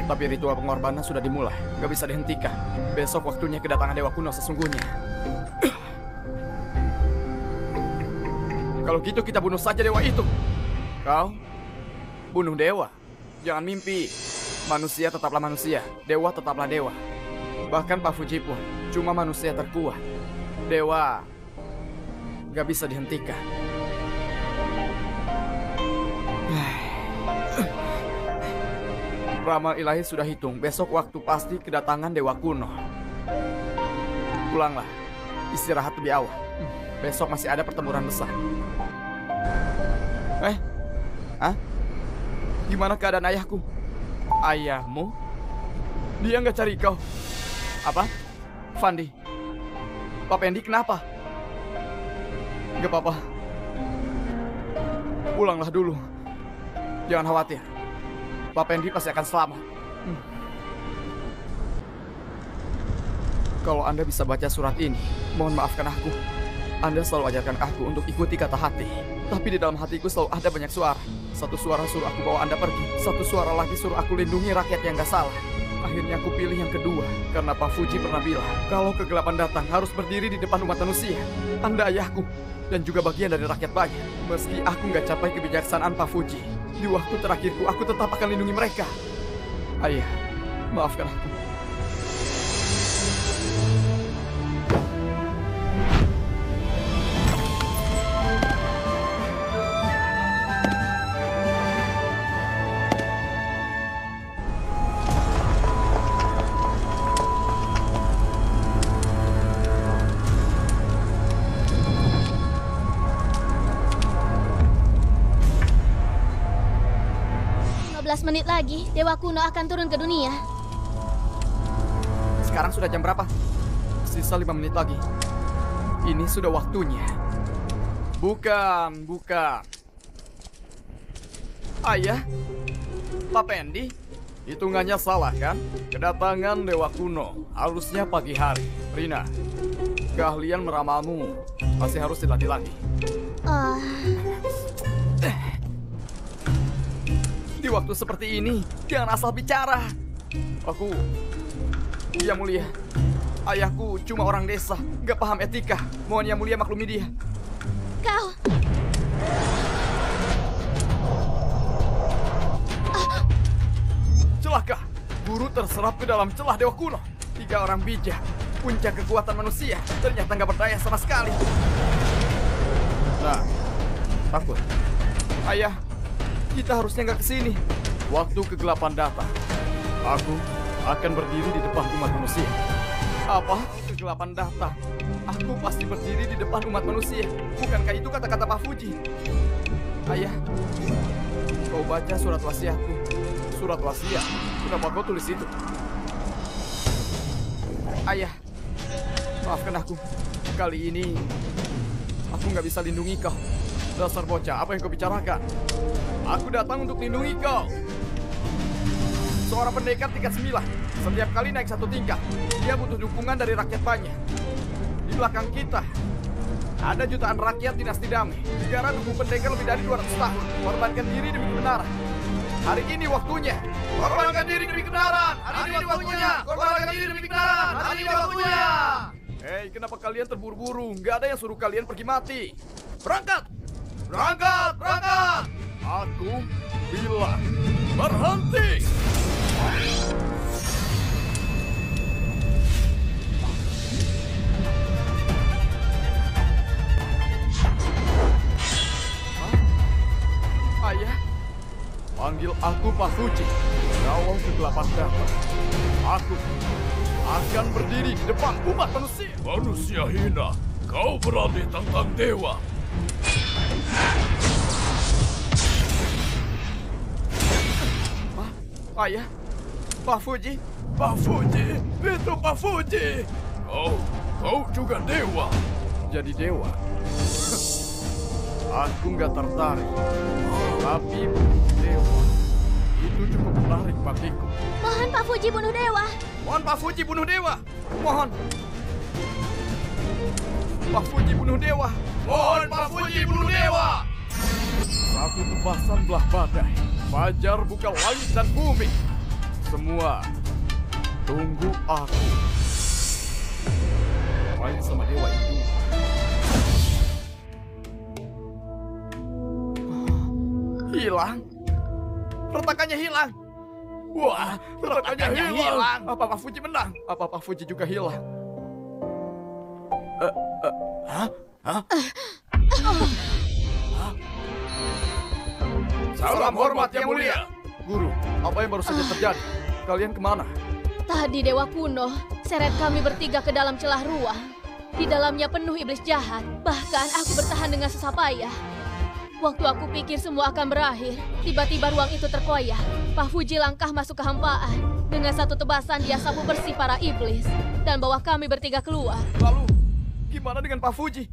Tapi ritual pengorbanan sudah dimulai. Gak bisa dihentikan. Besok waktunya kedatangan Dewa Kuno sesungguhnya. Kalau gitu kita bunuh saja dewa itu. Kau bunuh dewa. Jangan mimpi. Manusia tetaplah manusia. Dewa tetaplah dewa. Bahkan Pak Fuji pun cuma manusia terkuat. Dewa gak bisa dihentikan. Ramal ilahi sudah hitung, besok waktu pasti kedatangan Dewa Kuno. Pulanglah, istirahat lebih awal. Besok masih ada pertempuran besar. Hah? Gimana keadaan ayahku? Ayahmu? Dia nggak cari kau. Apa? Fandi? Pak Pendi kenapa? Nggak apa-apa. Pulanglah dulu. Jangan khawatir. Pak Pendi pasti akan selamat. Kalau Anda bisa baca surat ini, mohon maafkan aku. Anda selalu ajarkan aku untuk ikuti kata hati. Tapi di dalam hatiku selalu ada banyak suara. Satu suara suruh aku bawa Anda pergi. Satu suara lagi suruh aku lindungi rakyat yang gak salah. Akhirnya aku pilih yang kedua. Karena Pak Fuji pernah bilang, kalau kegelapan datang harus berdiri di depan umat manusia. Anda ayahku. Dan juga bagian dari rakyat banyak. Meski aku gak capai kebijaksanaan Pak Fuji, di waktu terakhirku aku tetap akan lindungi mereka. Ayah, maafkan aku. 15 menit lagi, Dewa Kuno akan turun ke dunia. Sekarang sudah jam berapa? Sisa 5 menit lagi. Ini sudah waktunya. Bukan. Ayah? Pak Pendi? Hitungannya salah kan? Kedatangan Dewa Kuno harusnya pagi hari. Rina, keahlian meramalmu masih harus dilatih lagi. Di waktu seperti ini, jangan asal bicara. Ya mulia, ayahku cuma orang desa, gak paham etika. Mohon Yang Mulia maklumi dia. Kau... Celaka, guru terserap ke dalam celah Dewa Kuno. 3 orang bijak, puncak kekuatan manusia, ternyata gak berdaya sama sekali. Nah, takut. Ayah, kita harusnya gak kesini. Waktu kegelapan datang, aku akan berdiri di depan umat manusia. Apa? Kegelapan datang. Aku pasti berdiri di depan umat manusia. Bukankah itu kata-kata Pak Fuji? Ayah, kau baca surat wasiatku. Surat wasiat? Kenapa kau tulis itu? Ayah, maafkan aku. Kali ini, aku nggak bisa lindungi kau. Dasar bocah, apa yang kau bicarakan? Aku datang untuk lindungi kau. Seorang pendekar tingkat 9. Setiap kali naik 1 tingkat, dia butuh dukungan dari rakyat banyak. Di belakang kita, ada jutaan rakyat dinasti damai. Negara dukung pendekar lebih dari 200 tahun. Korbankan diri demi kebenaran. Hari ini waktunya. Korbankan diri demi kebenaran. Hari ini waktunya. Korbankan diri demi kebenaran. Hari ini waktunya. Hei, kenapa kalian terburu-buru? Nggak ada yang suruh kalian pergi mati. Berangkat! Berangkat! Berangkat! Aku bilang berhenti! Ayah, panggil aku Pak Fuji. Kalau kegelapan datang, aku akan berdiri di depan umat manusia. Manusia hina, kau berani tantang dewa. Ayah, Pak Fuji. Pak Fuji, itu Pak Fuji. Kau juga dewa. Jadi dewa? Aku nggak tertarik. Tapi dewa itu cukup menarik bagiku. Mohon Pak Fuji bunuh Dewa. Mohon Pak Fuji bunuh dewa. Mohon. Pak Fuji bunuh dewa. Mohon Pak Fuji bunuh dewa. Satu tebasan belah badai. Fajar buka langit dan bumi. Semua tunggu aku. Main sama dewa itu. Hilang. Retakannya hilang. Wah, retakannya hilang. Apa Pak Fuji menang? Apa Pak Fuji juga hilang? Salam hormat Yang Mulia. Guru, apa yang baru saja terjadi? Kalian kemana? Tadi Dewa Kuno seret kami bertiga ke dalam celah ruang. Di dalamnya penuh iblis jahat. Bahkan aku bertahan dengan susah payah. Waktu aku pikir semua akan berakhir, tiba-tiba ruang itu terkoyak. Pak Fuji langkah masuk kehampaan. Dengan satu tebasan dia sapu bersih para iblis dan bawa kami bertiga keluar. Lalu, gimana dengan Pak Fuji?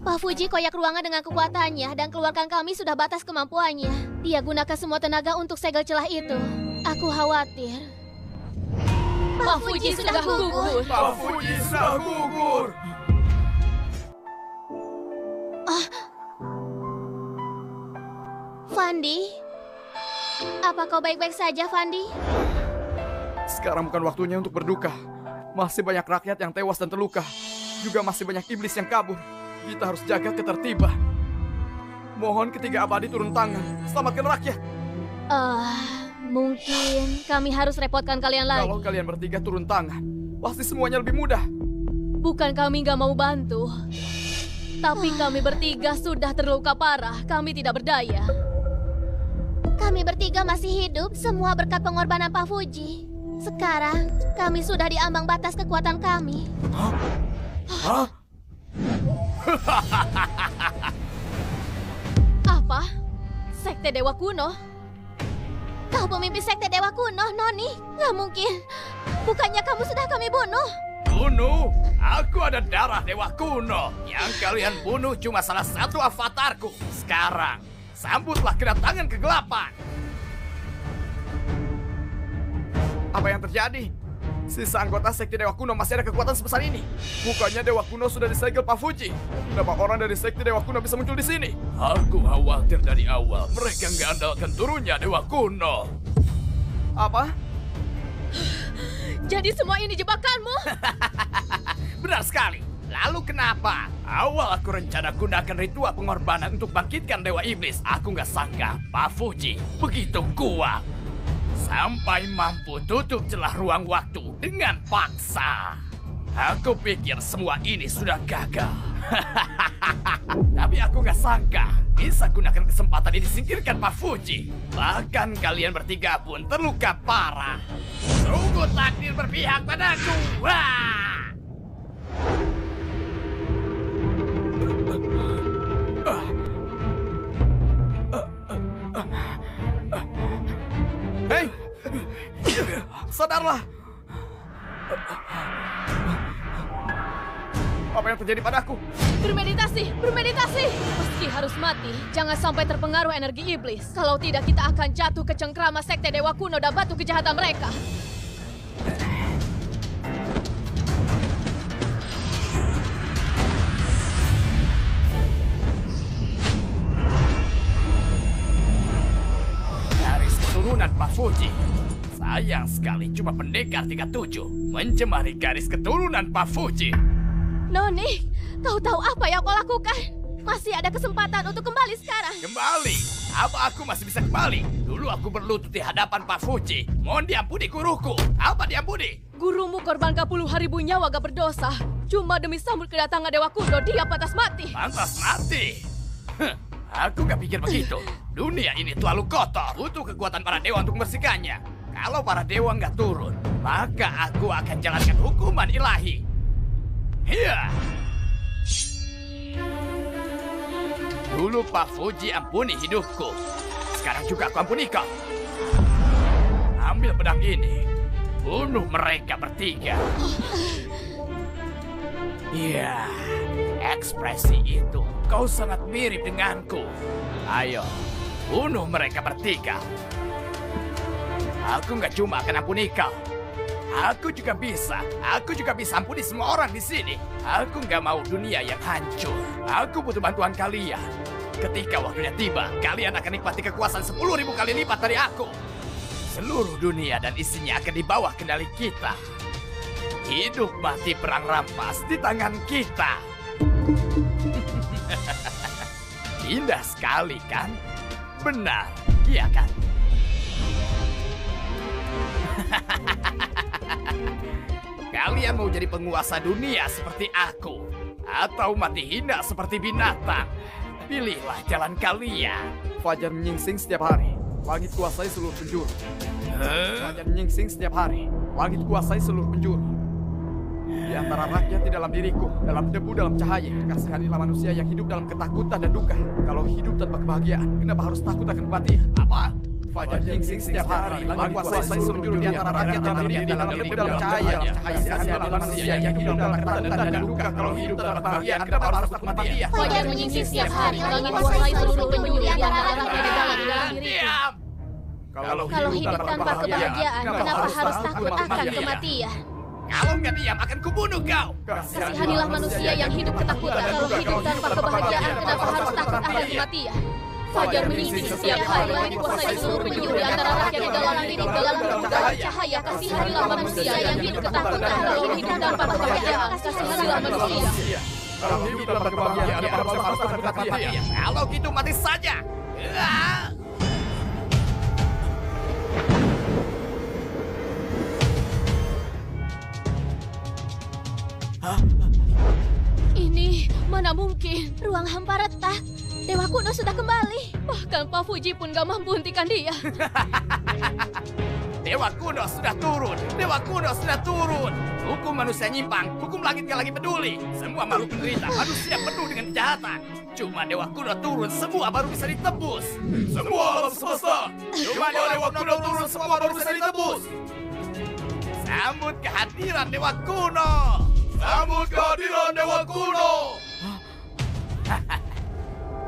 Pak Fuji koyak ruangan dengan kekuatannya dan keluarkan kami sudah batas kemampuannya. Dia gunakan semua tenaga untuk segel celah itu. Aku khawatir. Pak Fuji sudah gugur. Pak Fuji sudah gugur. Fandi? Apa kau baik-baik saja, Fandi? Sekarang bukan waktunya untuk berduka. Masih banyak rakyat yang tewas dan terluka. Juga masih banyak iblis yang kabur. Kita harus jaga ketertiban. Mohon ketiga abadi turun tangan. Selamatkan rakyat. Mungkin kami harus repotkan kalian lagi. Kalau kalian bertiga turun tangan, pasti semuanya lebih mudah. Bukan kami nggak mau bantu. Tapi kami bertiga sudah terluka parah. Kami tidak berdaya. Kami bertiga masih hidup, semua berkat pengorbanan Pak Fuji. Sekarang, kami sudah di ambang batas kekuatan kami. Hah? Apa? Sekte Dewa Kuno? Kau pemimpin Sekte Dewa Kuno, Noni? Nggak mungkin. Bukannya kamu sudah kami bunuh? Bunuh? Aku ada darah Dewa Kuno. Yang kalian bunuh cuma salah satu avatarku. Sekarang, sambutlah kedatangan kegelapan. Apa yang terjadi? Sisa anggota Sekte Dewa Kuno masih ada kekuatan sebesar ini. Bukannya Dewa Kuno sudah disegel Pak Fuji. Kenapa orang dari Sekte Dewa Kuno bisa muncul di sini? Aku khawatir dari awal. Mereka nggak andalkan turunnya Dewa Kuno. Apa? Jadi semua ini jebakanmu? Benar sekali. Lalu kenapa? Awal aku rencana gunakan ritual pengorbanan untuk bangkitkan Dewa Iblis. Aku nggak sangka Pak Fuji begitu kuat. Sampai mampu tutup celah ruang waktu dengan paksa. Aku pikir semua ini sudah gagal. Tapi aku nggak sangka bisa gunakan kesempatan ini singkirkan Pak Fuji. Bahkan kalian bertiga pun terluka parah. Sungguh takdir berpihak padaku. Wah! Hei! Sadarlah! Apa yang terjadi padaku? Bermeditasi, bermeditasi. Meski harus mati, jangan sampai terpengaruh energi iblis. Kalau tidak, kita akan jatuh ke cengkrama Sekte Dewa Kuno dan batu kejahatan mereka. Garis keturunan Pak Fuji. Sayang sekali cuma pendekar 37 mencemari garis keturunan Pak Fuji. Noni, kau tahu apa yang kau lakukan? Masih ada kesempatan untuk kembali sekarang. Kembali? Apa aku masih bisa kembali? Dulu aku berlutut di hadapan Pak Fuji. Mohon diampuni guruku. Apa diampuni? Gurumu korban ke puluhan ribu nyawa gak berdosa. Cuma demi sambut kedatangan Dewa Kuno, dia pantas mati. Pantas mati? Aku gak pikir begitu. Dunia ini terlalu kotor. Butuh kekuatan para dewa untuk membersihkannya. Kalau para dewa nggak turun, maka aku akan jalankan hukuman ilahi. Iya. Dulu Pak Fuji ampuni hidupku. Sekarang juga aku ampuni kau. Ambil pedang ini. Bunuh mereka bertiga. Iya. Ekspresi itu. Kau sangat mirip denganku. Ayo. Bunuh mereka bertiga. Aku nggak cuma akan ampuni kau. Aku juga bisa ampuni semua orang di sini. Aku nggak mau dunia yang hancur. Aku butuh bantuan kalian. Ketika waktunya tiba, kalian akan nikmati kekuasaan 10.000 kali lipat dari aku. Seluruh dunia dan isinya akan di bawah kendali kita. Hidup mati perang rampas di tangan kita. Indah sekali kan? Benar, iya kan? Kalian mau jadi penguasa dunia seperti aku, atau mati hina seperti binatang? Pilihlah jalan kalian. Fajar menyingsing setiap hari. Langit kuasai seluruh penjuru. Kerajaan Nyingsing setiap hari. Langit kuasai seluruh penjuru. Di antara rakyat di dalam diriku, dalam debu, dalam cahaya, kasihanilah manusia yang hidup dalam ketakutan dan duka. Kalau hidup tanpa kebahagiaan, kenapa harus takut akan kematian? Apa? Fajar Nyingsing setiap hari. Langit kuasai seluruh penjuru di antara rakyat dalam diri, dalam debu, dalam cahaya, kasihanilah manusia yang hidup dalam ketakutan dan duka. Kalau hidup tanpa kebahagiaan, kenapa harus takut kematian? Fajar menyingsing setiap hari. Langit kuasai seluruh penjuru di antara rakyat dalam diriku. Diam! Kalau hidup tanpa kebahagiaan, kenapa harus takut akan kematian? Kalau nggak diam, akan kubunuh kau. Kasihanilah manusia yang hidup ketakutan. Kalau hidup tanpa kebahagiaan, kenapa harus takut akan kematian? Fajar menyingsing setiap hari. Langit kuasai seluruh penjuru di antara rakyat di dalam diri, dalam debu, dalam cahaya. Kasihanilah manusia yang hidup ketakutan. Kalau hidup tanpa kebahagiaan, kasihanilah manusia. Kalau hidup tanpa kebahagiaan, kenapa harus takut akan kematian? Kalau gitu mati saja. Ini mana mungkin? Ruang hampa retak. Dewa kuno sudah kembali. Bahkan Pak Fuji pun gak mampu hentikan dia. Dewa kuno sudah turun. Dewa kuno sudah turun. Hukum manusia nyimpang. Hukum langit gak lagi peduli. Semua makhluk menderita. Manusia penuh dengan kejahatan. Cuma Dewa kuno turun. Semua baru bisa ditebus. Semua alam semesta. Cuma Dewa kuno turun. Semua baru bisa ditebus. Sambut kehadiran Dewa kuno. Sambut kehadiran Dewa kuno.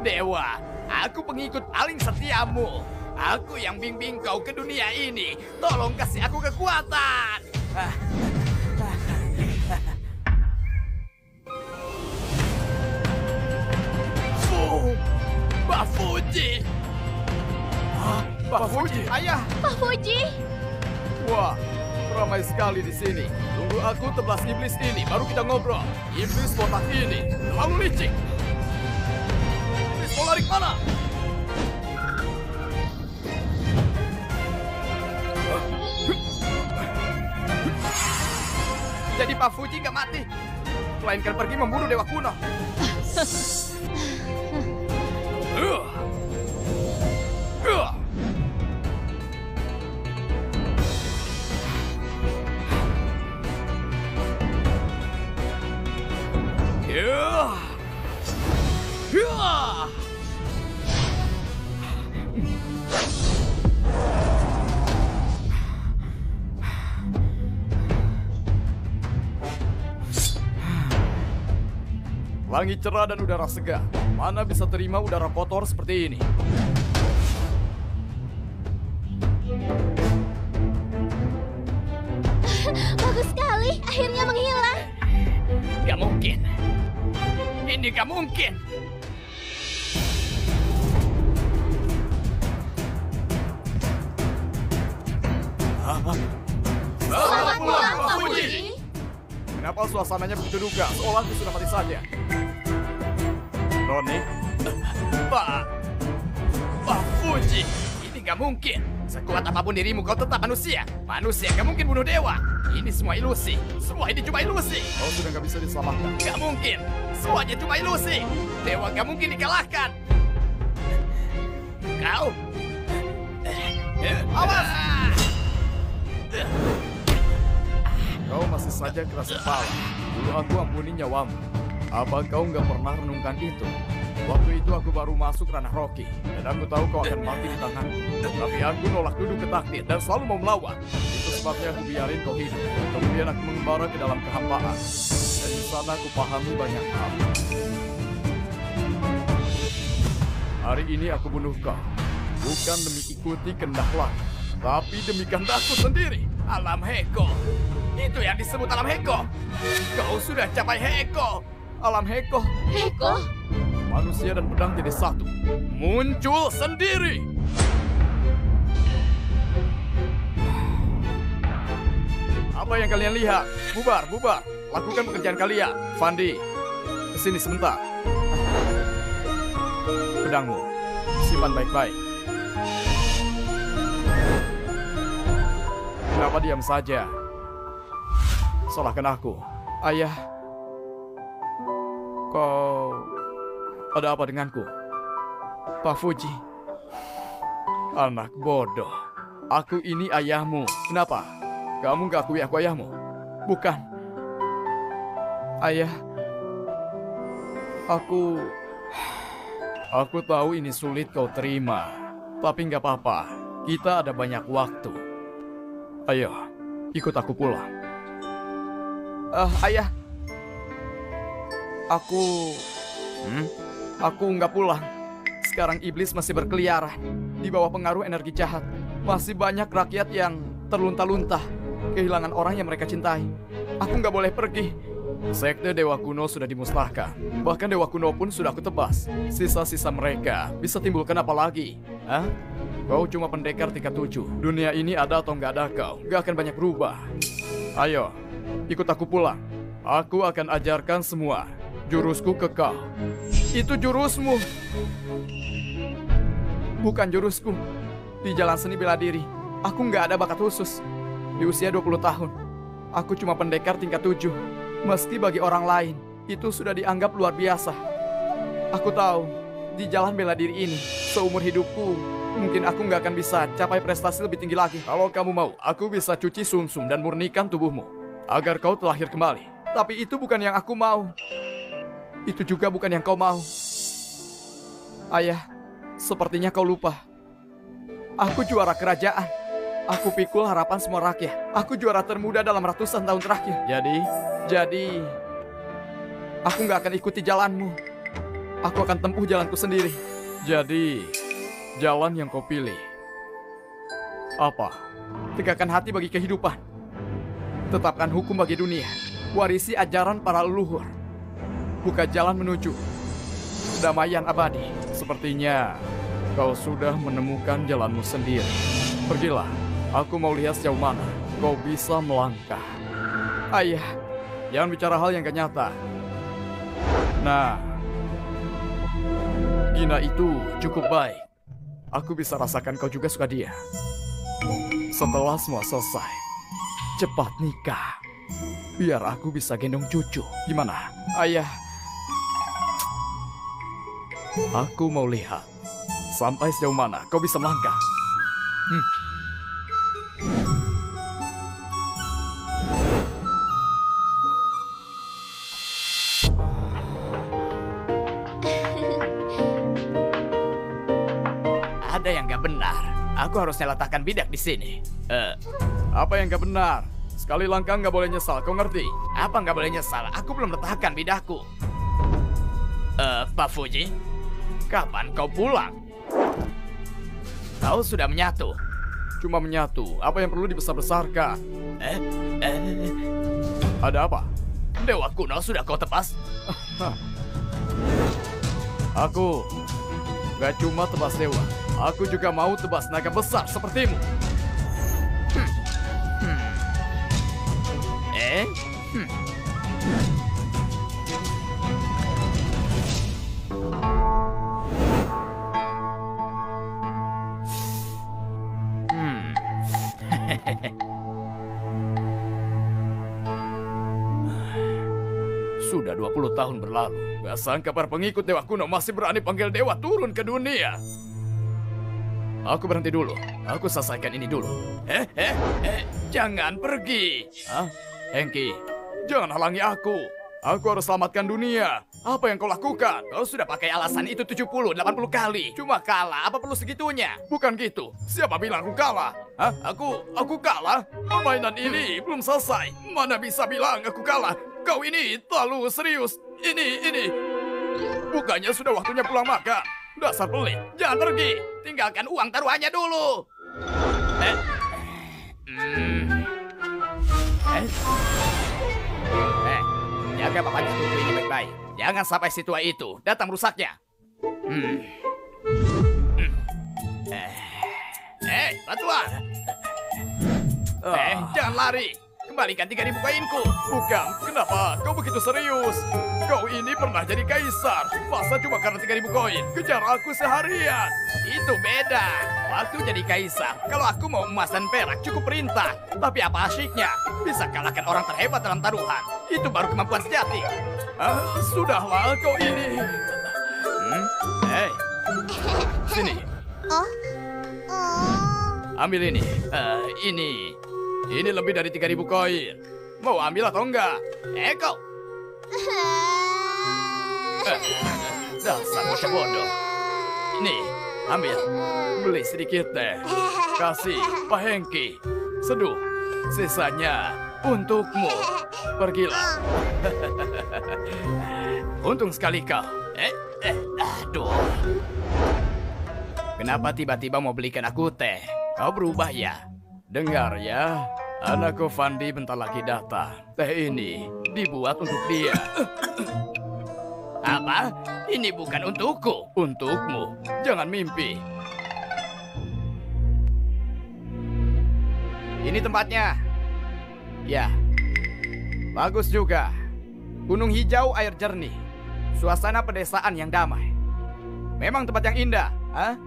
Dewa, aku pengikut paling setiamu. Aku yang bimbing kau ke dunia ini. Tolong kasih aku kekuatan. Pak Fuji. Pak Fuji, ayah. Pak Fuji. Wah, ramai sekali di sini. Tunggu aku tebas iblis ini, baru kita ngobrol. Iblis botak ini terlalu licik. Iblis mau lari kemana? Jadi Pak Fuji nggak mati, melainkan pergi membunuh Dewa Kuno. Langit cerah dan udara segar. Mana bisa terima udara kotor seperti ini? Bagus sekali. Akhirnya menghilang. Gak mungkin. Ini gak mungkin. Selamat pulang, Pak Fuji. Kenapa suasananya begitu duka? Seolah aku sudah mati saja. Noni, Pak Fuji, ini gak mungkin. Sekuat apapun dirimu, kau tetap manusia. Manusia gak mungkin bunuh dewa. Ini semua ilusi. Semua ini cuma ilusi. kau sudah nggak bisa diselamatkan. Gak mungkin. Semuanya cuma ilusi. Dewa gak mungkin dikalahkan. Kau? Awas! Kau masih saja keras kepala. Dulu aku ampuni nyawamu. Apa kau nggak pernah renungkan itu? Waktu itu aku baru masuk ranah Rocky, dan aku tahu kau akan mati di tanganku. Tapi aku nolak duduk ke takdir dan selalu mau melawan. Itu sebabnya aku biarin kau hidup. Kemudian aku mengembara ke dalam kehampaan. Dan di sana aku pahami banyak hal. Hari ini aku bunuh kau. Bukan demi ikuti kehendak langit, tapi demi kehendakku sendiri. Alam Heko. Itu yang disebut alam Heko. Kau sudah capai Heko. Alam Heko, Heko. manusia dan pedang jadi satu. Muncul sendiri. Apa yang kalian lihat? Bubar, bubar. Lakukan pekerjaan kalian. Fandi, kesini sebentar. Pedangmu, simpan baik-baik. Kenapa diam saja? Salahkan aku. Ayah, kau ada apa denganku? Pak Fuji, Anak bodoh. Aku ini ayahmu. Kenapa? Kamu gak akui aku ayahmu? Bukan. Ayah. Aku tahu ini sulit kau terima. Tapi gak apa-apa. Kita ada banyak waktu. Ayo, ikut aku pulang. Ayah. Aku nggak pulang. Sekarang iblis masih berkeliaran di bawah pengaruh energi jahat. Masih banyak rakyat yang terlunta-lunta, kehilangan orang yang mereka cintai. Aku nggak boleh pergi. Sekte Dewa Kuno sudah dimusnahkan. Bahkan Dewa Kuno pun sudah aku tebas. Sisa-sisa mereka bisa timbulkan apa lagi? Hah? Kau cuma pendekar tingkat 7. Dunia ini ada atau nggak ada kau, nggak akan banyak berubah. Ayo, ikut aku pulang. Aku akan ajarkan semua jurusku ke kau. Itu jurusmu. Bukan jurusku. Di jalan seni bela diri, aku nggak ada bakat khusus. Di usia 20 tahun, aku cuma pendekar tingkat 7. Meski bagi orang lain, itu sudah dianggap luar biasa. Aku tahu, di jalan bela diri ini, seumur hidupku, mungkin aku nggak akan bisa capai prestasi lebih tinggi lagi. Kalau kamu mau, aku bisa cuci sumsum dan murnikan tubuhmu, agar kau terlahir kembali. Tapi itu bukan yang aku mau. Itu juga bukan yang kau mau. Ayah, sepertinya kau lupa. Aku juara kerajaan. Aku pikul harapan semua rakyat. Aku juara termuda dalam ratusan tahun terakhir. Jadi, aku nggak akan ikuti jalanmu. Aku akan tempuh jalanku sendiri. Jadi, jalan yang kau pilih apa? Tegakkan hati bagi kehidupan. Tetapkan hukum bagi dunia. Warisi ajaran para leluhur. Buka jalan menuju kedamaian abadi. Sepertinya kau sudah menemukan jalanmu sendiri. Pergilah, aku mau lihat sejauh mana kau bisa melangkah. Ayah, jangan bicara hal yang gak nyata. Nah, Gina itu cukup baik. Aku bisa rasakan kau juga suka dia. Setelah semua selesai, cepat nikah. Biar aku bisa gendong cucu. Gimana? Ayah, aku mau lihat sampai sejauh mana kau bisa melangkah. Ada yang gak benar. Aku harusnya letakkan bidak di sini. Apa yang gak benar? Sekali langkah nggak boleh nyesal, kau ngerti? Apa nggak boleh nyesal? Aku belum letakkan bidakku. Pak Fuji, kapan kau pulang? Kau sudah menyatu. Cuma menyatu. Apa yang perlu dibesar-besarkan? Ada apa? Dewa Kuno sudah kau tebas? Aku gak cuma tebas dewa. Aku juga mau tebas naga besar sepertimu. Sudah 20 tahun berlalu. Gak sangka para pengikut Dewa Kuno masih berani panggil dewa turun ke dunia. Aku berhenti dulu. Aku selesaikan ini dulu. Jangan pergi. Hah? Hengki, jangan halangi aku. Aku harus selamatkan dunia. Apa yang kau lakukan? Kau sudah pakai alasan itu 70-80 kali. Cuma kalah, apa perlu segitunya? Bukan gitu. Siapa bilang aku kalah? Hah? Aku kalah? Permainan ini belum selesai. Mana bisa bilang aku kalah? Kau ini terlalu serius. Ini. Bukannya sudah waktunya pulang makan? Dasar pelit. Jangan pergi. Tinggalkan uang taruhannya dulu. Jaga bapaknya tubuh ini baik-baik. Jangan sampai si tua itu datang merusaknya. Batuan. Jangan lari. Kembalikan 3.000 koinku. Bukan, kenapa kau begitu serius? Kau ini pernah jadi kaisar. Masa cuma karena 3.000 koin? Kejar aku seharian. Itu beda. Waktu jadi kaisar, kalau aku mau emas dan perak cukup perintah. Tapi apa asyiknya? Bisa kalahkan orang terhebat dalam taruhan. Itu baru kemampuan sejati. Sudahlah kau ini. Sini. Ambil ini. Ini lebih dari 3.000 koin. Mau ambil atau enggak? Kau. Dasar bocah bodoh. Nih, ambil. Beli sedikit deh. Kasih Pak Hengki. Seduh. Sisanya untukmu. Pergilah. Untung sekali kau. Aduh. Kenapa tiba-tiba mau belikan aku teh? Kau berubah ya? Dengar ya, anakku Fandi bentar lagi datang. Teh ini dibuat untuk dia. Apa? Ini bukan untukku. Untukmu. Jangan mimpi. Ini tempatnya. Ya. Bagus juga. Gunung hijau, air jernih. Suasana pedesaan yang damai. Memang tempat yang indah. Hah?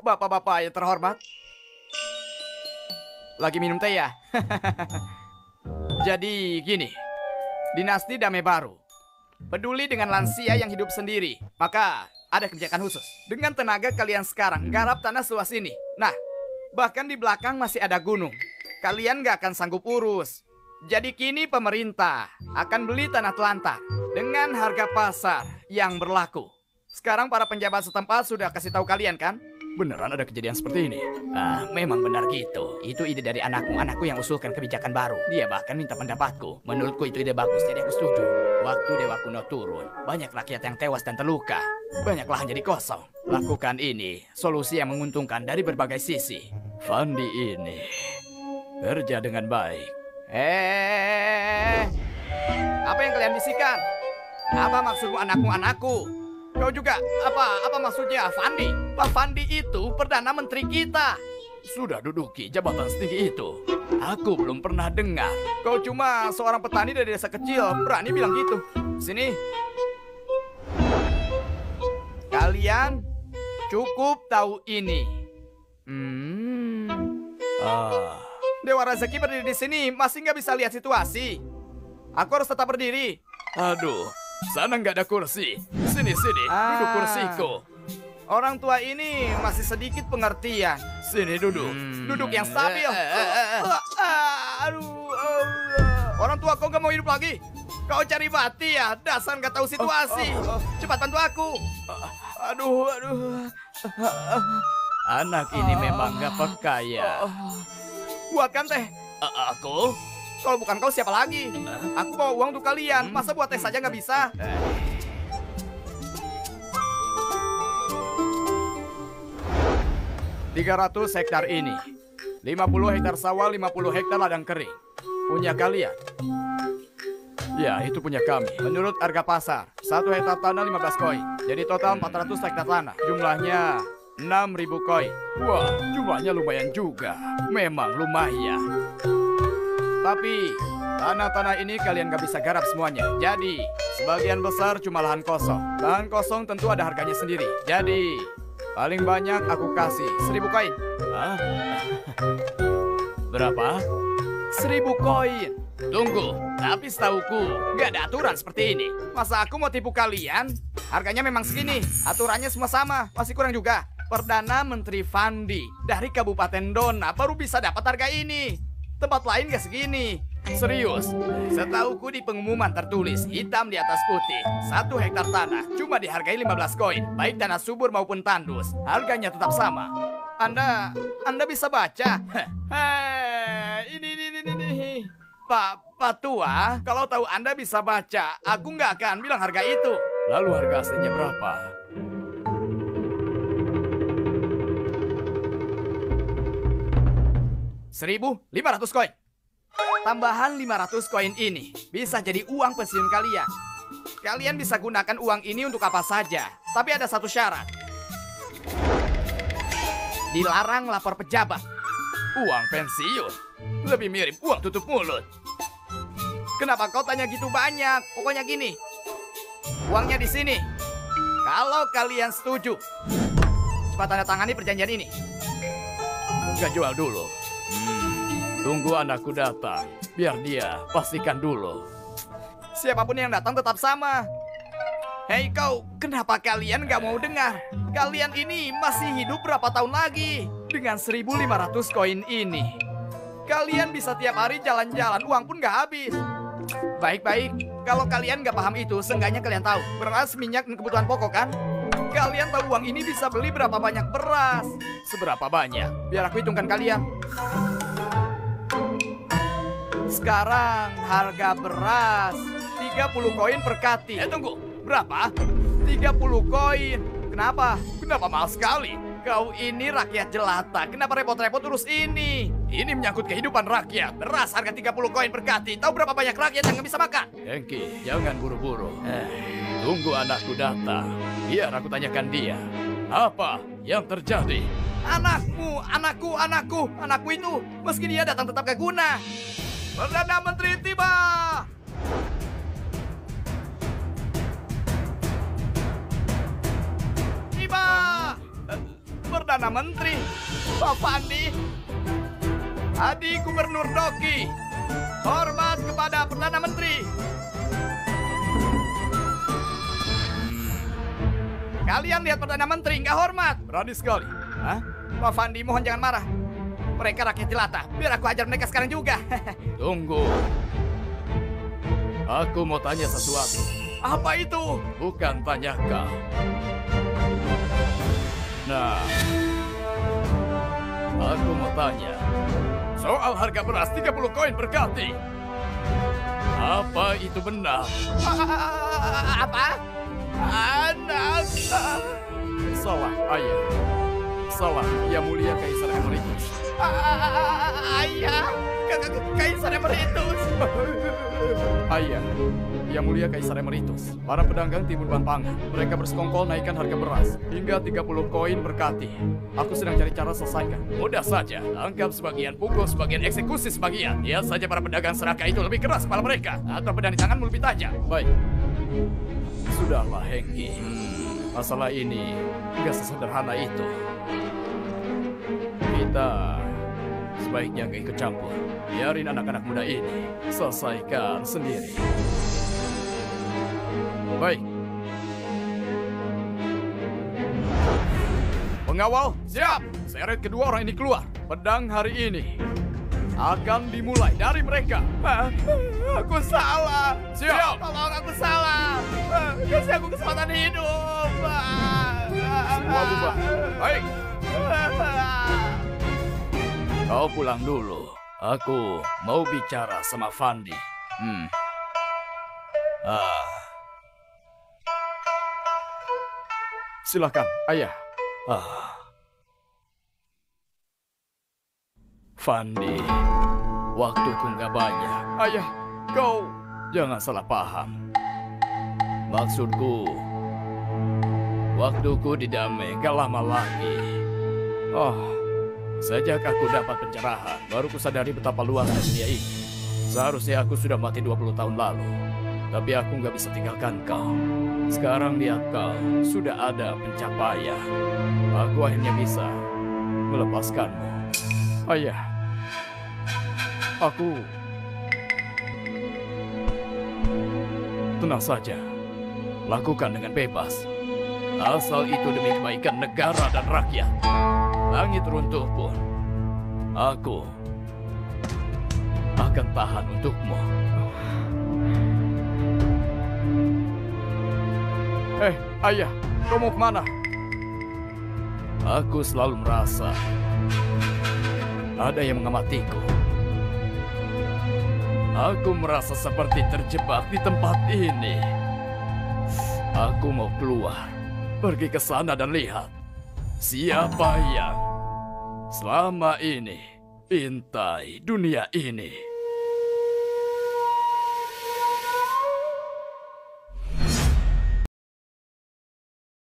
Bapak-bapak yang terhormat. Lagi minum teh ya? Jadi gini, dinasti damai baru. Peduli dengan lansia yang hidup sendiri. Maka ada kebijakan khusus. Dengan tenaga kalian sekarang, garap tanah seluas ini. Nah, bahkan di belakang masih ada gunung. Kalian gak akan sanggup urus. Jadi kini pemerintah akan beli tanah telantar dengan harga pasar yang berlaku. Sekarang para penjabat setempat sudah kasih tahu kalian kan? Beneran ada kejadian seperti ini? Memang benar gitu. Itu ide dari anakku yang usulkan kebijakan baru. Dia bahkan minta pendapatku. Menurutku itu ide bagus, jadi aku setuju. Waktu Dewa Kuno turun, banyak rakyat yang tewas dan terluka. Banyak lahan jadi kosong. Lakukan ini, solusi yang menguntungkan dari berbagai sisi. Fandi ini kerja dengan baik. Apa yang kalian bisikan? Apa maksudmu anakku? Kau juga, apa maksudnya Fandi? Pak Fandi itu Perdana Menteri kita. Sudah duduki jabatan setinggi itu. Aku belum pernah dengar. Kau cuma seorang petani dari desa kecil, berani bilang gitu. Sini. Kalian cukup tahu ini. Dewa Rezeki berdiri di sini, masih nggak bisa lihat situasi. Aku harus tetap berdiri. Aduh, sana nggak ada kursi. Sini, duduk kursiku. Orang tua ini masih sedikit pengertian. Sini duduk, duduk yang stabil. Orang tua kau nggak mau hidup lagi? Kau cari mati ya? Dasar nggak tahu situasi. Cepat bantu aku. Aduh. Anak ini memang nggak peka ya. Buatkan teh. Aku? Kalau bukan kau siapa lagi? Aku bawa uang untuk kalian. Masa buat teh saja nggak bisa? 300 hektar ini. 50 hektar sawah, 50 hektar ladang kering. Punya kalian? Ya, itu punya kami. Menurut harga pasar, 1 hektar tanah 15 koin. Jadi total 400 hektar tanah. Jumlahnya 6.000 koin. Wah, jumlahnya lumayan juga. Memang lumayan. Tapi, tanah-tanah ini kalian gak bisa garap semuanya. Jadi, sebagian besar cuma lahan kosong. Lahan kosong tentu ada harganya sendiri. Jadi, paling banyak aku kasih 1.000 koin. Berapa? 1.000 koin. Tunggu, tapi setauku gak ada aturan seperti ini. Masa aku mau tipu kalian? Harganya memang segini. Aturannya semua sama. Masih kurang juga. Perdana Menteri Fandi dari Kabupaten Dona baru bisa dapat harga ini. Tempat lain gak segini. Serius, setauku di pengumuman tertulis hitam di atas putih 1 hektar tanah cuma dihargai 15 koin. Baik tanah subur maupun tandus, harganya tetap sama. Anda bisa baca? Ini. Pak Tua, kalau tahu Anda bisa baca, aku nggak akan bilang harga itu. Lalu harga aslinya berapa? $1.500 koin. Tambahan 500 koin ini bisa jadi uang pensiun kalian. Kalian bisa gunakan uang ini untuk apa saja. Tapi ada satu syarat. Dilarang lapor pejabat. Uang pensiun? Lebih mirip uang tutup mulut. Kenapa kau tanya gitu banyak? Pokoknya gini. Uangnya di sini. Kalau kalian setuju, cepat tanda tangani perjanjian ini. Gak jual dulu. Tunggu anakku datang. Biar dia pastikan dulu. Siapapun yang datang tetap sama. Hei kau, kenapa kalian nggak mau dengar? Kalian ini masih hidup berapa tahun lagi? Dengan 1.500 koin ini. Kalian bisa tiap hari jalan-jalan, uang pun nggak habis. Baik-baik, kalau kalian nggak paham itu, seenggaknya kalian tahu. Beras, minyak, dan kebutuhan pokok kan? Kalian tahu uang ini bisa beli berapa banyak beras? Seberapa banyak? Biar aku hitungkan kalian. Sekarang harga beras 30 koin per kati. Tunggu, berapa? 30 koin. Kenapa? Kenapa mahal sekali? Kau ini rakyat jelata. Kenapa repot-repot urus ini? Ini menyangkut kehidupan rakyat. Beras harga 30 koin per kati. Tahu berapa banyak rakyat yang nggak bisa makan? Hengki, jangan buru-buru. Tunggu anakku datang. Biar aku tanyakan dia. Apa yang terjadi? Anakku itu. Meski dia datang tetap gak guna. Perdana Menteri tiba. Perdana Menteri, Pak Fandi, Adik Gubernur Doki, hormat kepada Perdana Menteri. Kalian lihat Perdana Menteri nggak hormat? Berani sekali. Hah? Pak Fandi, mohon jangan marah. Mereka rakyat jelata, biar aku ajar mereka sekarang juga. Tunggu. Aku mau tanya sesuatu. Apa itu? Bukan tanya kau. Nah, aku mau tanya soal harga beras 30 koin per kati. Apa itu benar? Apa? Anak. Salah, ayah. Salah, Yang Mulia Kaisar Emeritus. Ayah, Kaisar Emeritus. Ayah, Yang Mulia Kaisar Emeritus. Para pedagang timbun bahan pangan. Mereka bersekongkol naikkan harga beras hingga 30 koin per kati. Aku sedang cari cara selesaikan. Mudah saja, tangkap sebagian, pukul sebagian, eksekusi sebagian. Lihat saja para pedagang serakah itu lebih keras kepala mereka. Atau pedang di tanganmu lebih tajam. Baik. Sudahlah, Hengki. Masalah ini nggak sesederhana itu. Kita sebaiknya nggak ikut campur. Biarin anak-anak muda ini selesaikan sendiri. Baik. Pengawal, siap. Seret kedua orang ini keluar. Pedang hari ini akan dimulai dari mereka. Aku salah. Siap. Tolong, aku salah. Kasih aku kesempatan hidup. Semua bubar. Baik. Kau pulang dulu. Aku mau bicara sama Fandi. Silakan, ayah. Fandi, waktuku nggak banyak. Ayah, kau. Jangan salah paham. Maksudku, waktuku di Damai gak lama lagi. Sejak aku dapat pencerahan, baru kusadari betapa luasnya dunia ini. Seharusnya aku sudah mati 20 tahun lalu. Tapi aku nggak bisa tinggalkan kau. Sekarang lihat kau, sudah ada pencapaian. Aku akhirnya bisa melepaskanmu. Ayah, aku... Tenang saja, lakukan dengan bebas. Asal itu demi kebaikan negara dan rakyat. Langit runtuh pun, aku akan tahan untukmu. Ayah, kau mau kemana? Aku selalu merasa ada yang mengamatiku. Aku merasa seperti terjebak di tempat ini. Aku mau keluar, pergi ke sana dan lihat siapa yang selama ini intai dunia ini.